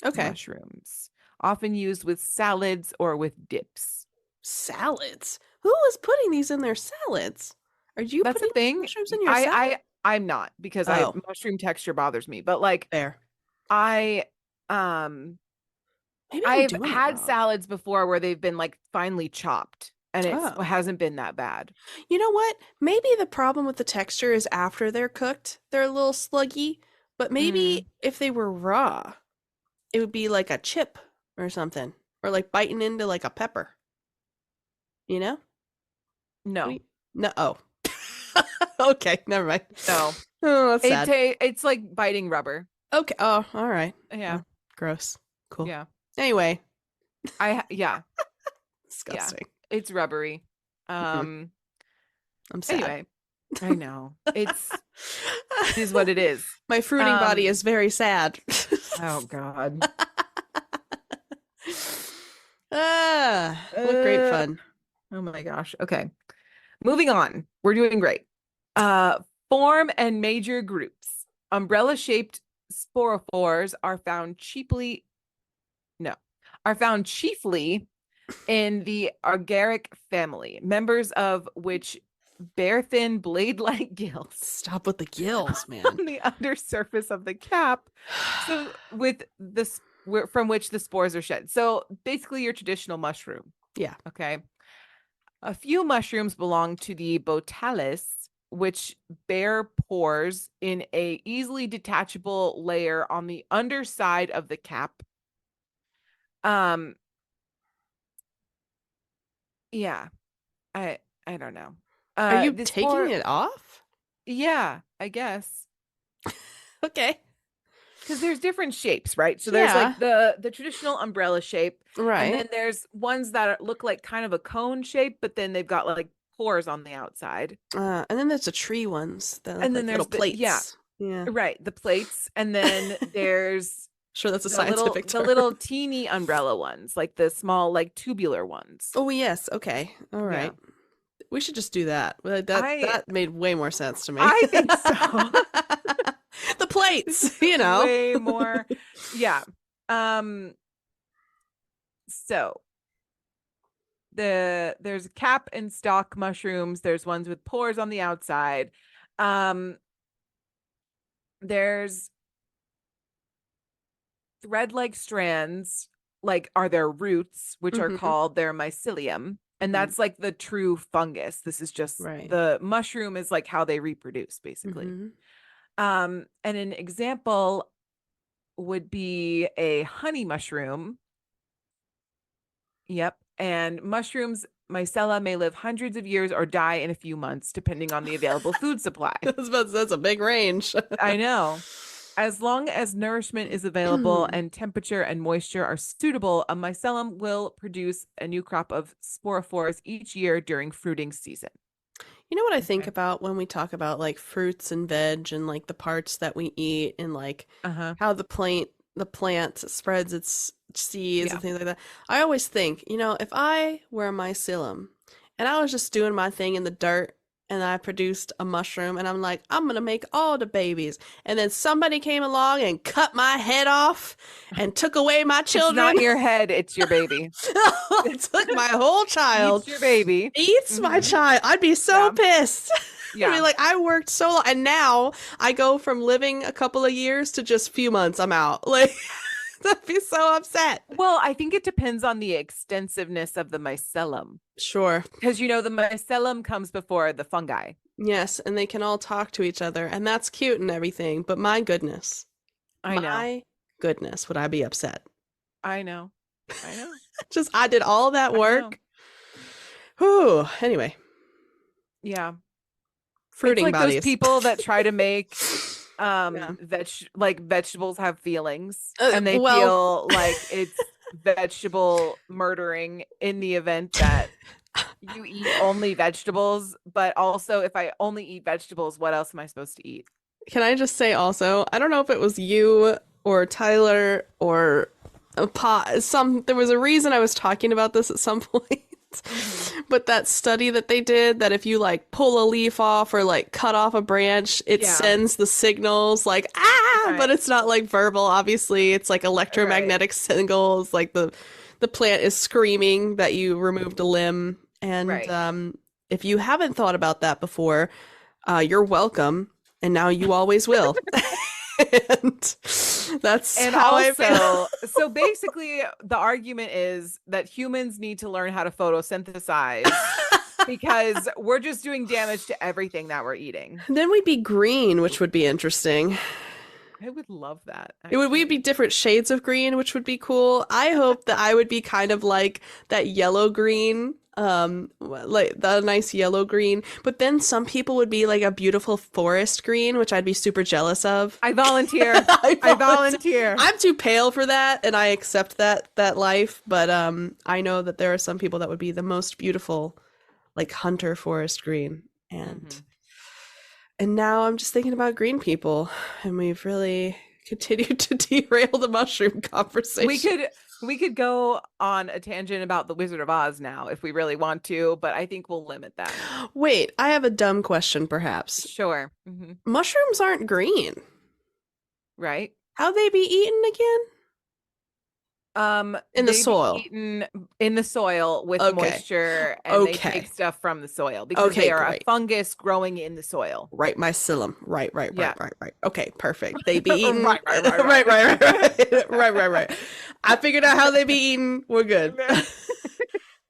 mushrooms, often used with salads or with dips. Salads? Who is putting these in their salads? Are you putting mushrooms in your salad? I'm not, because mushroom texture bothers me. But like, I've had salads before where they've been like finely chopped. And it hasn't been that bad. You know what? Maybe the problem with the texture is after they're cooked, they're a little sluggy. But maybe if they were raw, it would be like a chip or something. Or like biting into like a pepper. You know? No. No. Oh. Okay, never mind. No. Oh, that's sad. It's like biting rubber. Okay. Oh, all right. Yeah. Oh, gross. Cool. Yeah. Anyway. Yeah. Disgusting. It's rubbery. I'm sad. Anyway, I know. It is what it is. My fruiting body is very sad. Oh God. What great fun. Oh my gosh. Okay. Moving on. We're doing great. Form and major groups. Umbrella-shaped sporophores are found chiefly in the agaric family, members of which bear thin blade-like gills. Stop with the gills, man. On the undersurface of the cap, so from which the spores are shed. So basically your traditional mushroom. Yeah. Okay. A few mushrooms belong to the Botalis, which bear pores in a easily detachable layer on the underside of the cap. Yeah. I don't know. Are you This taking spore, it off? yeah, I guess. Okay. Because there's different shapes, right? So there's Yeah. like the traditional umbrella shape, and Right. then there's ones that look like kind of a cone shape, but then they've got like pores on the outside. And then there's the tree ones that look And then like little there's the yeah, plates. Yeah. right, the plates, and then there's Sure, that's a the little scientific the term. little teeny umbrella ones, like the small like tubular ones. Oh yes. Okay. All Yeah. right. We should just do that. Well, That I that made way more sense to me. I think so. The plates, Way more. Yeah. Um so there's cap and stalk mushrooms, there's ones with pores on the outside. Um there's thread-like strands, like are their roots, which are Hmm. called their mycelium. And Hmm. that's like the true fungus. This is just Right. the mushroom is like how they reproduce, basically. Hmm. And an example would be a honey mushroom. Yep. And mushrooms, mycella, may live hundreds of years or die in a few months, depending on the available food supply. That's a big range. I know. As long as nourishment is available and temperature and moisture are suitable, a mycelium will produce a new crop of sporophores each year during fruiting season. You know what I think Okay. about when we talk about like fruits and veg and like the parts that we eat and like Uh-huh. how the plant spreads its seeds Yeah. and things like that. I always think, if I were a mycelium and I was just doing my thing in the dirt and I produced a mushroom and I'm like, I'm gonna make all the babies. And then somebody came along and cut my head off and took away my It's children. not your head, it's your baby. Took my whole child. Eats your baby. Eats my Mhm. child. I'd be so Yeah. pissed. I'd Yeah. be like, I worked so long, and now I go from living a couple of years to just few months. I'm out. Like, I'd be so upset. Well, I think it depends on the extensiveness of the mycelium. Sure. Because the mycelium comes before the fungi. Yes, and they can all talk to each other, and that's cute and everything. But my goodness, I know. my goodness, would I be upset? I know. I know. Just I did all that I know. work. Whew. Anyway, Yeah. fruiting It's like bodies. those people that try to make Yeah. vegetables have feelings, Uh, and they well- feel like it's vegetable murdering in the event that you eat only vegetables. But also, if I only eat vegetables, what else am I supposed to eat? Can I just say also, I don't know if it was you or Tyler or there was a reason I was talking about this at some point. But that study that they did, that if you like pull a leaf off or like cut off a branch, it Yeah. sends the signals like Right. but it's not like verbal, obviously. It's like electromagnetic signals, like the plant is screaming that you removed a limb. And Right. if you haven't thought about that before, you're welcome, and now you always will. And that's And how I feel. also, so basically, the argument is that humans need to learn how to photosynthesize because we're just doing damage to everything that we're eating. Then we'd be green, which would be interesting. I would love that. We'd be different shades of green, which would be cool. I hope that I would be kind of like that yellow green, like the nice yellow green. But then some people would be like a beautiful forest green, which I'd be super jealous of. I volunteer. I volunteer. I'm too pale for that, and I accept that life. But I know that there are some people that would be the most beautiful, like hunter forest green, and now I'm just thinking about green people, and we've really continued to derail the mushroom conversation. We could go on a tangent about the Wizard of Oz now if we really want to, but I think we'll limit that. Wait, I have a dumb question, perhaps. Sure. Mushrooms aren't green. Right? How'd they be eaten again? In the they'd be soil. eaten in the soil with Okay. moisture, and they Okay. take stuff from the soil because Okay, they are great. a fungus growing in the soil. Right, mycelium. Right. Yeah. Okay, perfect. They be eaten. Right. Right. I figured out how they be eaten. We're good.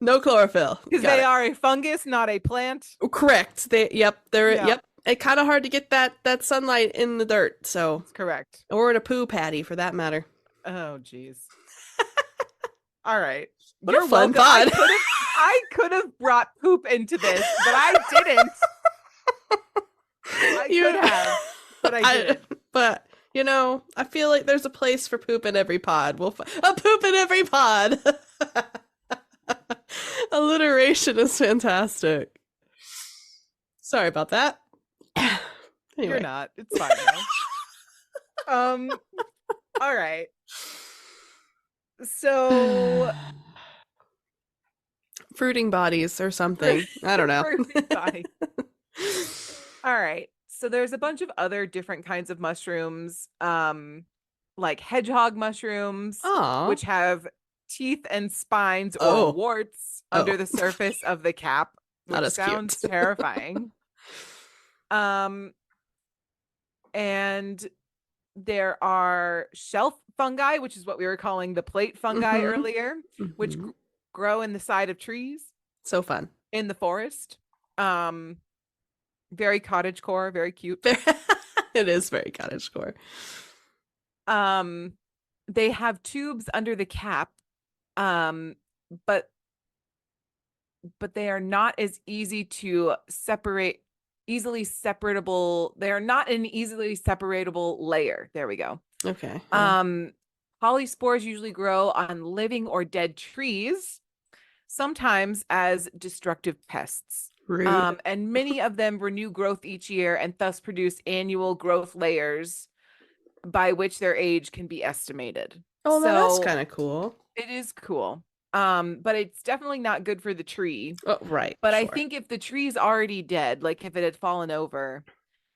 No chlorophyll. Because Got they it. are a fungus, not a plant. Correct. They're Yeah. yep. It's kind of hard to get that sunlight in the dirt, so That's correct. or in a poo patty for that matter. Oh, geez. All right. What a fun pod. I could have brought poop into this, but I didn't. I could have, but I didn't. But I feel like there's a place for poop in every pod. A poop in every pod. Alliteration is fantastic. Sorry about that. Anyway. You're not. It's fine though. All right. So fruiting bodies or something. I don't know. Fruiting body. All right. So there's a bunch of other different kinds of mushrooms, like hedgehog mushrooms, Aww. which have teeth and spines or warts under the surface of the cap, which sounds terrifying. And there are shelf fungi, which is what we were calling the plate fungi earlier, which grow in the side of trees. So fun. In the forest. Very cottagecore, very cute. It is very cottagecore. They have tubes under the cap, but they are not as easy to separate, easily separatable. They are not an easily separatable layer. There we go. Okay. Polyspores usually grow on living or dead trees, sometimes as destructive pests. And many of them renew growth each year and thus produce annual growth layers by which their age can be estimated. Oh, that's kind of cool. It is cool. But it's definitely not good for the tree. Oh, right. But sure. I think if the tree's already dead, like if it had fallen over,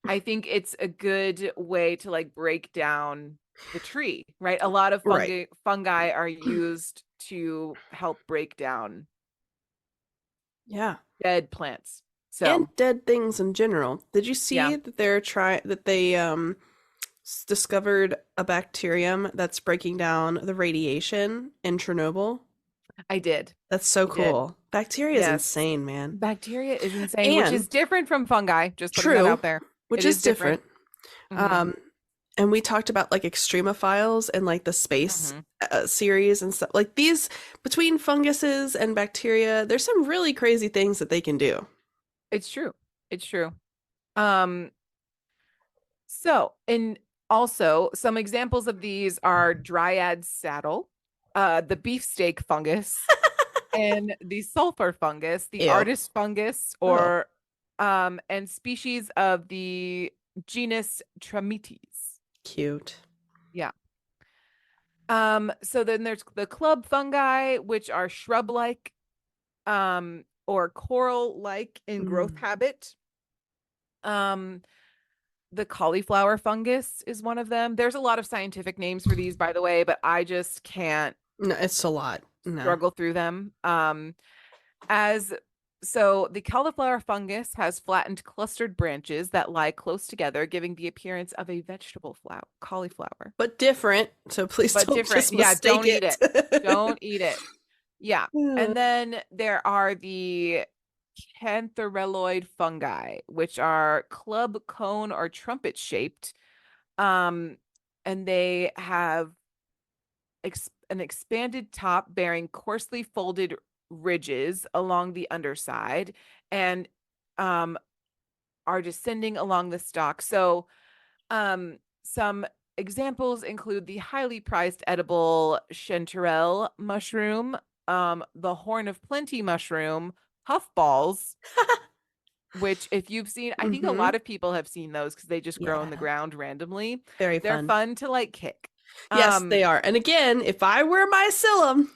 I think it's a good way to like break down the tree, right? A lot of fungi are used to help break down dead plants. And dead things in general. Did you see that they discovered a bacterium that's breaking down the radiation in Chernobyl? I did. That's so cool. Bacteria is insane, man. Bacteria is insane, which is different from fungi. Just putting that out there. Which is different. And we talked about like extremophiles and like the space series and stuff. Like these, between funguses and bacteria, there's some really crazy things that they can do. It's true. It's true. So, and also some examples of these are dryad saddle, the beefsteak fungus, and the sulfur fungus, the artist fungus, or and species of the genus Tramites. Cute. Yeah. So then there's the club fungi, which are shrub-like, or coral-like in growth habit. The cauliflower fungus is one of them. There's a lot of scientific names for these, by the way, but I just can't. No, it's a lot. Struggle through them. So the cauliflower fungus has flattened clustered branches that lie close together, giving the appearance of a vegetable cauliflower. But different. So please don't just mistake don't eat it. Don't eat it. Yeah. And then there are the cantharelloid fungi, which are club, cone, or trumpet shaped. And they have an expanded top bearing coarsely folded ridges along the underside and are descending along the stalk. So some examples include the highly prized edible chanterelle mushroom, the horn of plenty mushroom, puffballs, which if you've seen, I think a lot of people have seen those because they just grow in the ground randomly. They're fun to like kick. Yes, they are. And again, if I were mycelium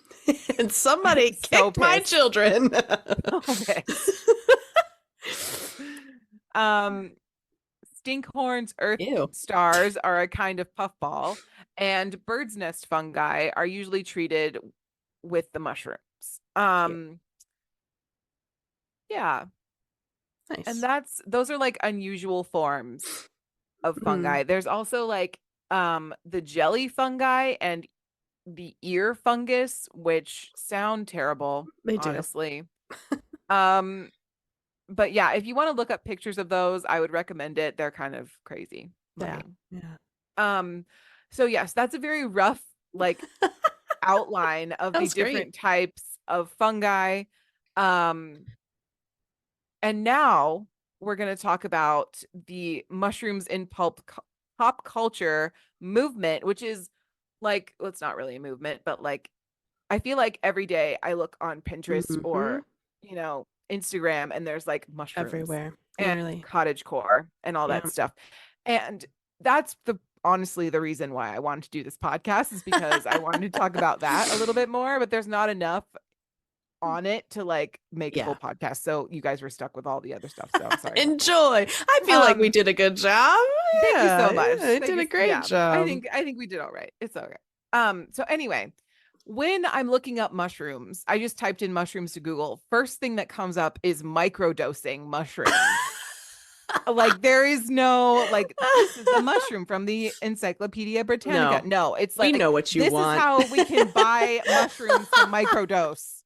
and somebody kicked my children. Stinkhorns earth stars are a kind of puffball, and bird's nest fungi are usually treated with the mushrooms. Yeah. Nice. And those are like unusual forms of fungi. There's also like the jelly fungi and the ear fungus, which sound terrible, honestly. But yeah, if you want to look up pictures of those, I would recommend it. They're kind of crazy. So yes, that's a very rough like outline of the different types of fungi. Um, and now we're going to talk about the mushrooms in pop culture movement, which is like, well, it's not really a movement, but like, I feel like every day I look on Pinterest Mm-hmm. or, Instagram, and there's like mushrooms Everywhere, and literally. cottage core and all Yeah. that stuff. And that's honestly the reason why I wanted to do this podcast, is because I wanted to talk about that a little bit more, but there's not enough on it to like make a Yeah. full podcast. So you guys were stuck with all the other stuff. So I'm sorry about that. Enjoy. I feel like we did a good job. Thank you so Yeah, much. yeah, it did a great job. I think we did all right. It's all right. So anyway, when I'm looking up mushrooms, I just typed in mushrooms to Google. First thing that comes up is microdosing mushrooms. Like there is no like, this is a mushroom from the Encyclopedia Britannica. No, it's we like, know what you this want. is how we can buy mushrooms to microdose.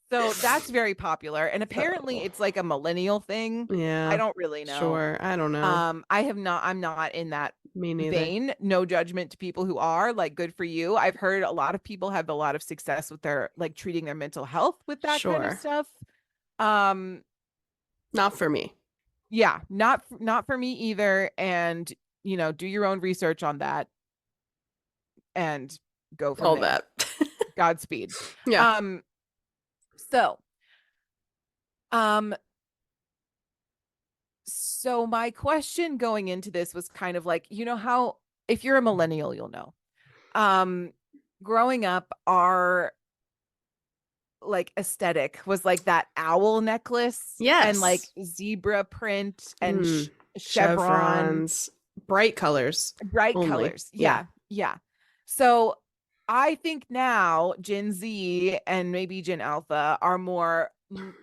So that's very popular, and apparently it's like a millennial thing. Yeah. I don't really know. Sure. I don't know. I'm not in that Me neither. vein. No judgment to people who are, like, good for you. I've heard a lot of people have a lot of success with their like treating their mental health with that kind of Sure. stuff. Not for me. Yeah, not for me either. And do your own research on that and go from All there. that. Godspeed. Yeah. So my question going into this was kind of like, how, if you're a millennial, you'll know, growing up, our like aesthetic was like that owl necklace, Yes. and like zebra print and chevron, chevrons, bright colors. Only. Yeah. So I think now Gen Z and maybe Gen Alpha are more,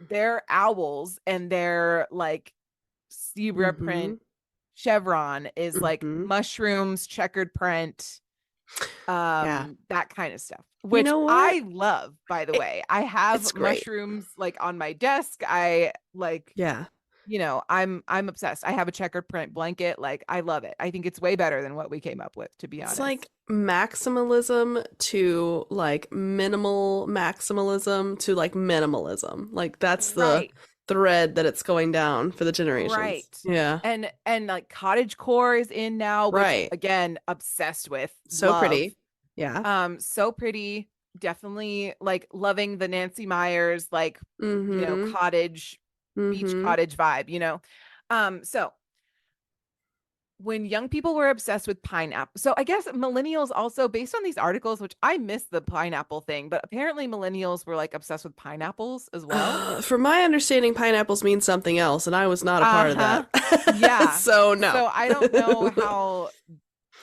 they're owls, and they're like zebra print chevron is like mushrooms, checkered print, that kind of stuff, which I love, by the way. I have mushrooms like on my desk. I like, I'm obsessed. I have a checkered print blanket. Like, I love it. I think it's way better than what we came up with, to be honest. It's like maximalism to like minimal maximalism to like minimalism. Like that's the thread that it's going down for the generations. Right. Yeah. And like cottage core is in now, which again, obsessed with. So love. Pretty. Yeah. So pretty. Definitely like loving the Nancy Meyers, like, cottage, beach cottage vibe, so when young people were obsessed with pineapple. So I guess millennials also, based on these articles, which I missed the pineapple thing, but apparently millennials were like obsessed with pineapples as well. From my understanding, pineapples mean something else, and I was not a part of that. Yeah. So no. So I don't know how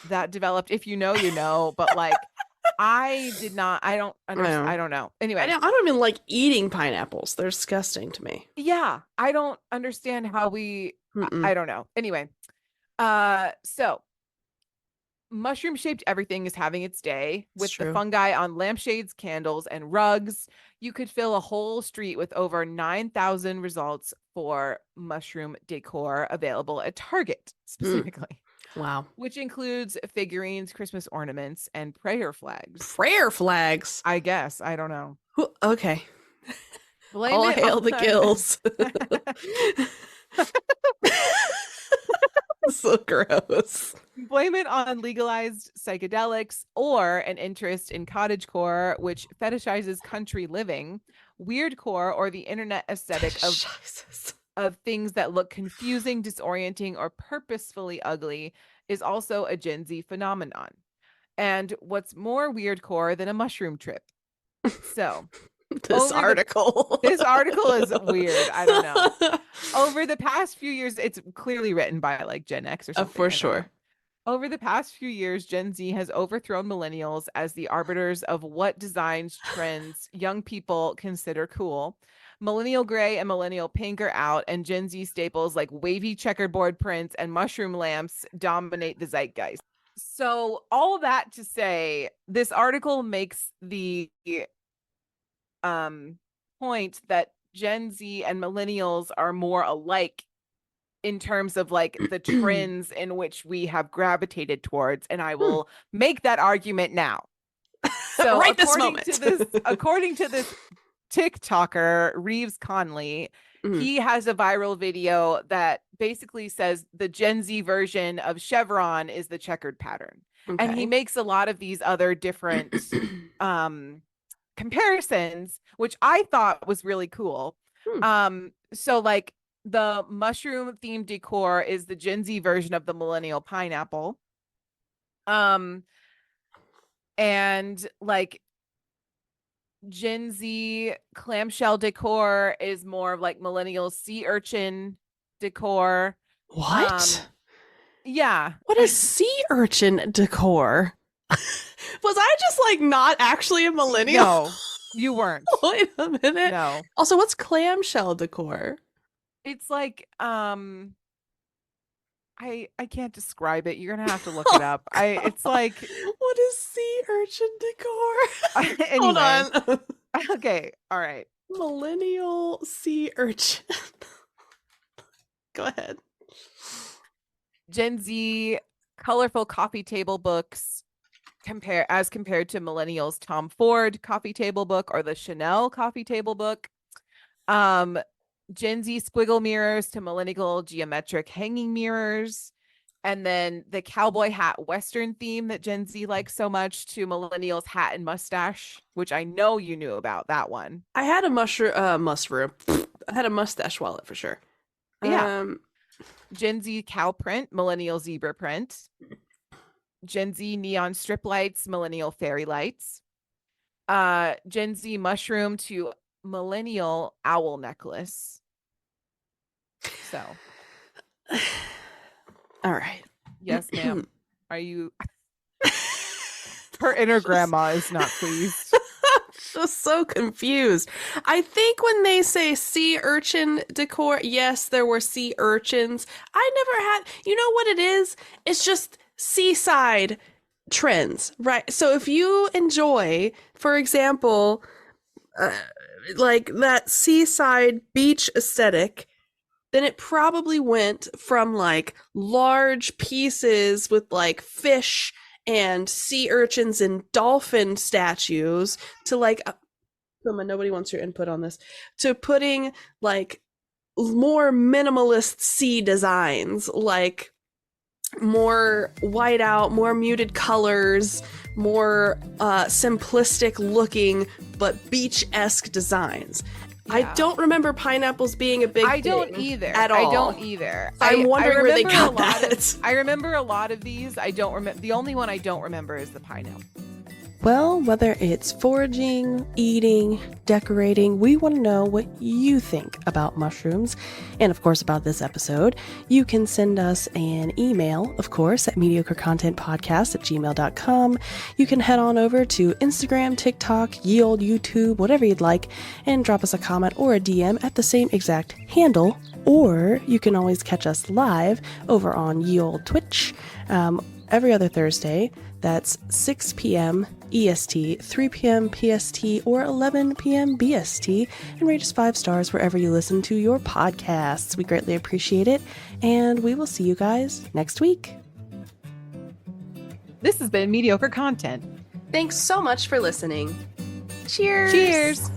that developed. If you know, but like I did not. I don't understand. I don't know. Anyway, I don't even like eating pineapples. They're disgusting to me. Yeah, I don't understand how we. I don't know. Anyway. So mushroom shaped everything is having its day with the fungi on lampshades, candles, and rugs. You could fill a whole street with over 9,000 results for mushroom decor available at Target specifically. Wow. Which includes figurines, Christmas ornaments, and prayer flags. Prayer flags? I guess. I don't know. Okay. All hail the gills. So gross. Blame it on legalized psychedelics or an interest in cottagecore, which fetishizes country living, weirdcore, or the internet aesthetic of things that look confusing, disorienting, or purposefully ugly is also a Gen Z phenomenon. And what's more weirdcore than a mushroom trip? So this article is weird. I don't know. Over the past few years, it's clearly written by like Gen X or something. For sure. Over the past few years, Gen Z has overthrown millennials as the arbiters of what designs trends young people consider cool. Millennial gray and millennial pink are out, and Gen Z staples like wavy checkerboard prints and mushroom lamps dominate the zeitgeist. So all that to say, this article makes the point that Gen Z and millennials are more alike in terms of like the trends in which we have gravitated towards, and I will make that argument now. So right this moment. according to TikToker, Reeves Conley, Mhm. he has a viral video that basically says the Gen Z version of chevron is the checkered pattern. And he Okay. makes a lot of these other different comparisons, which I thought was really cool. So like the mushroom themed decor is the Gen Z version of the millennial pineapple. And like Gen Z clamshell decor is more of like millennial sea urchin decor. What? Yeah. What is sea urchin decor? Was I just like not actually a millennial? No, you weren't. Wait a minute. No. Also, what's clamshell decor? It's like I can't describe it. You're gonna have to look it up. It's like What is sea urchin decor? Hold anyway. on. Okay, all right. Millennial sea urchin. Go ahead. Gen Z colorful coffee table books compared to millennials Tom Ford coffee table book or the Chanel coffee table book. Gen Z squiggle mirrors to millennial geometric hanging mirrors. And then the cowboy hat Western theme that Gen Z likes so much to millennials hat and mustache, which I know you knew about that one. I had a mushroom. I had a mustache wallet for sure. Yeah. Gen Z cow print, millennial zebra print. Gen Z neon strip lights, millennial fairy lights. Gen Z mushroom to millennial owl necklace. So. All right. Yes, ma'am. Are you? Her inner grandma is not pleased. Just so confused. I think when they say sea urchin decor, yes, there were sea urchins. I never had, you know what it is? It's just seaside trends, right? So if you enjoy, for example, like that seaside beach aesthetic, then it probably went from like large pieces with like fish and sea urchins and dolphin statues to like nobody wants your input on this, to putting like more minimalist sea designs, like more white out, more muted colors, more simplistic looking but beach-esque designs. Yeah. I don't remember pineapples being a big thing. I don't either. At all. I don't either. I'm wondering where they got that. I remember a lot of these. I don't remember. The only one I don't remember is the pineapple. Well, whether it's foraging, eating, decorating, we want to know what you think about mushrooms and, of course, about this episode. You can send us an email, of course, at mediocrecontentpodcast@gmail.com. You can head on over to Instagram, TikTok, ye olde YouTube, whatever you'd like, and drop us a comment or a DM at the same exact handle. Or you can always catch us live over on ye olde Twitch every other Thursday. That's 6 p.m. EST, 3 p.m. PST, or 11 p.m. BST, and rate us 5 stars wherever you listen to your podcasts. We greatly appreciate it, and we will see you guys next week. This has been Mediocre Content. Thanks so much for listening. Cheers! Cheers!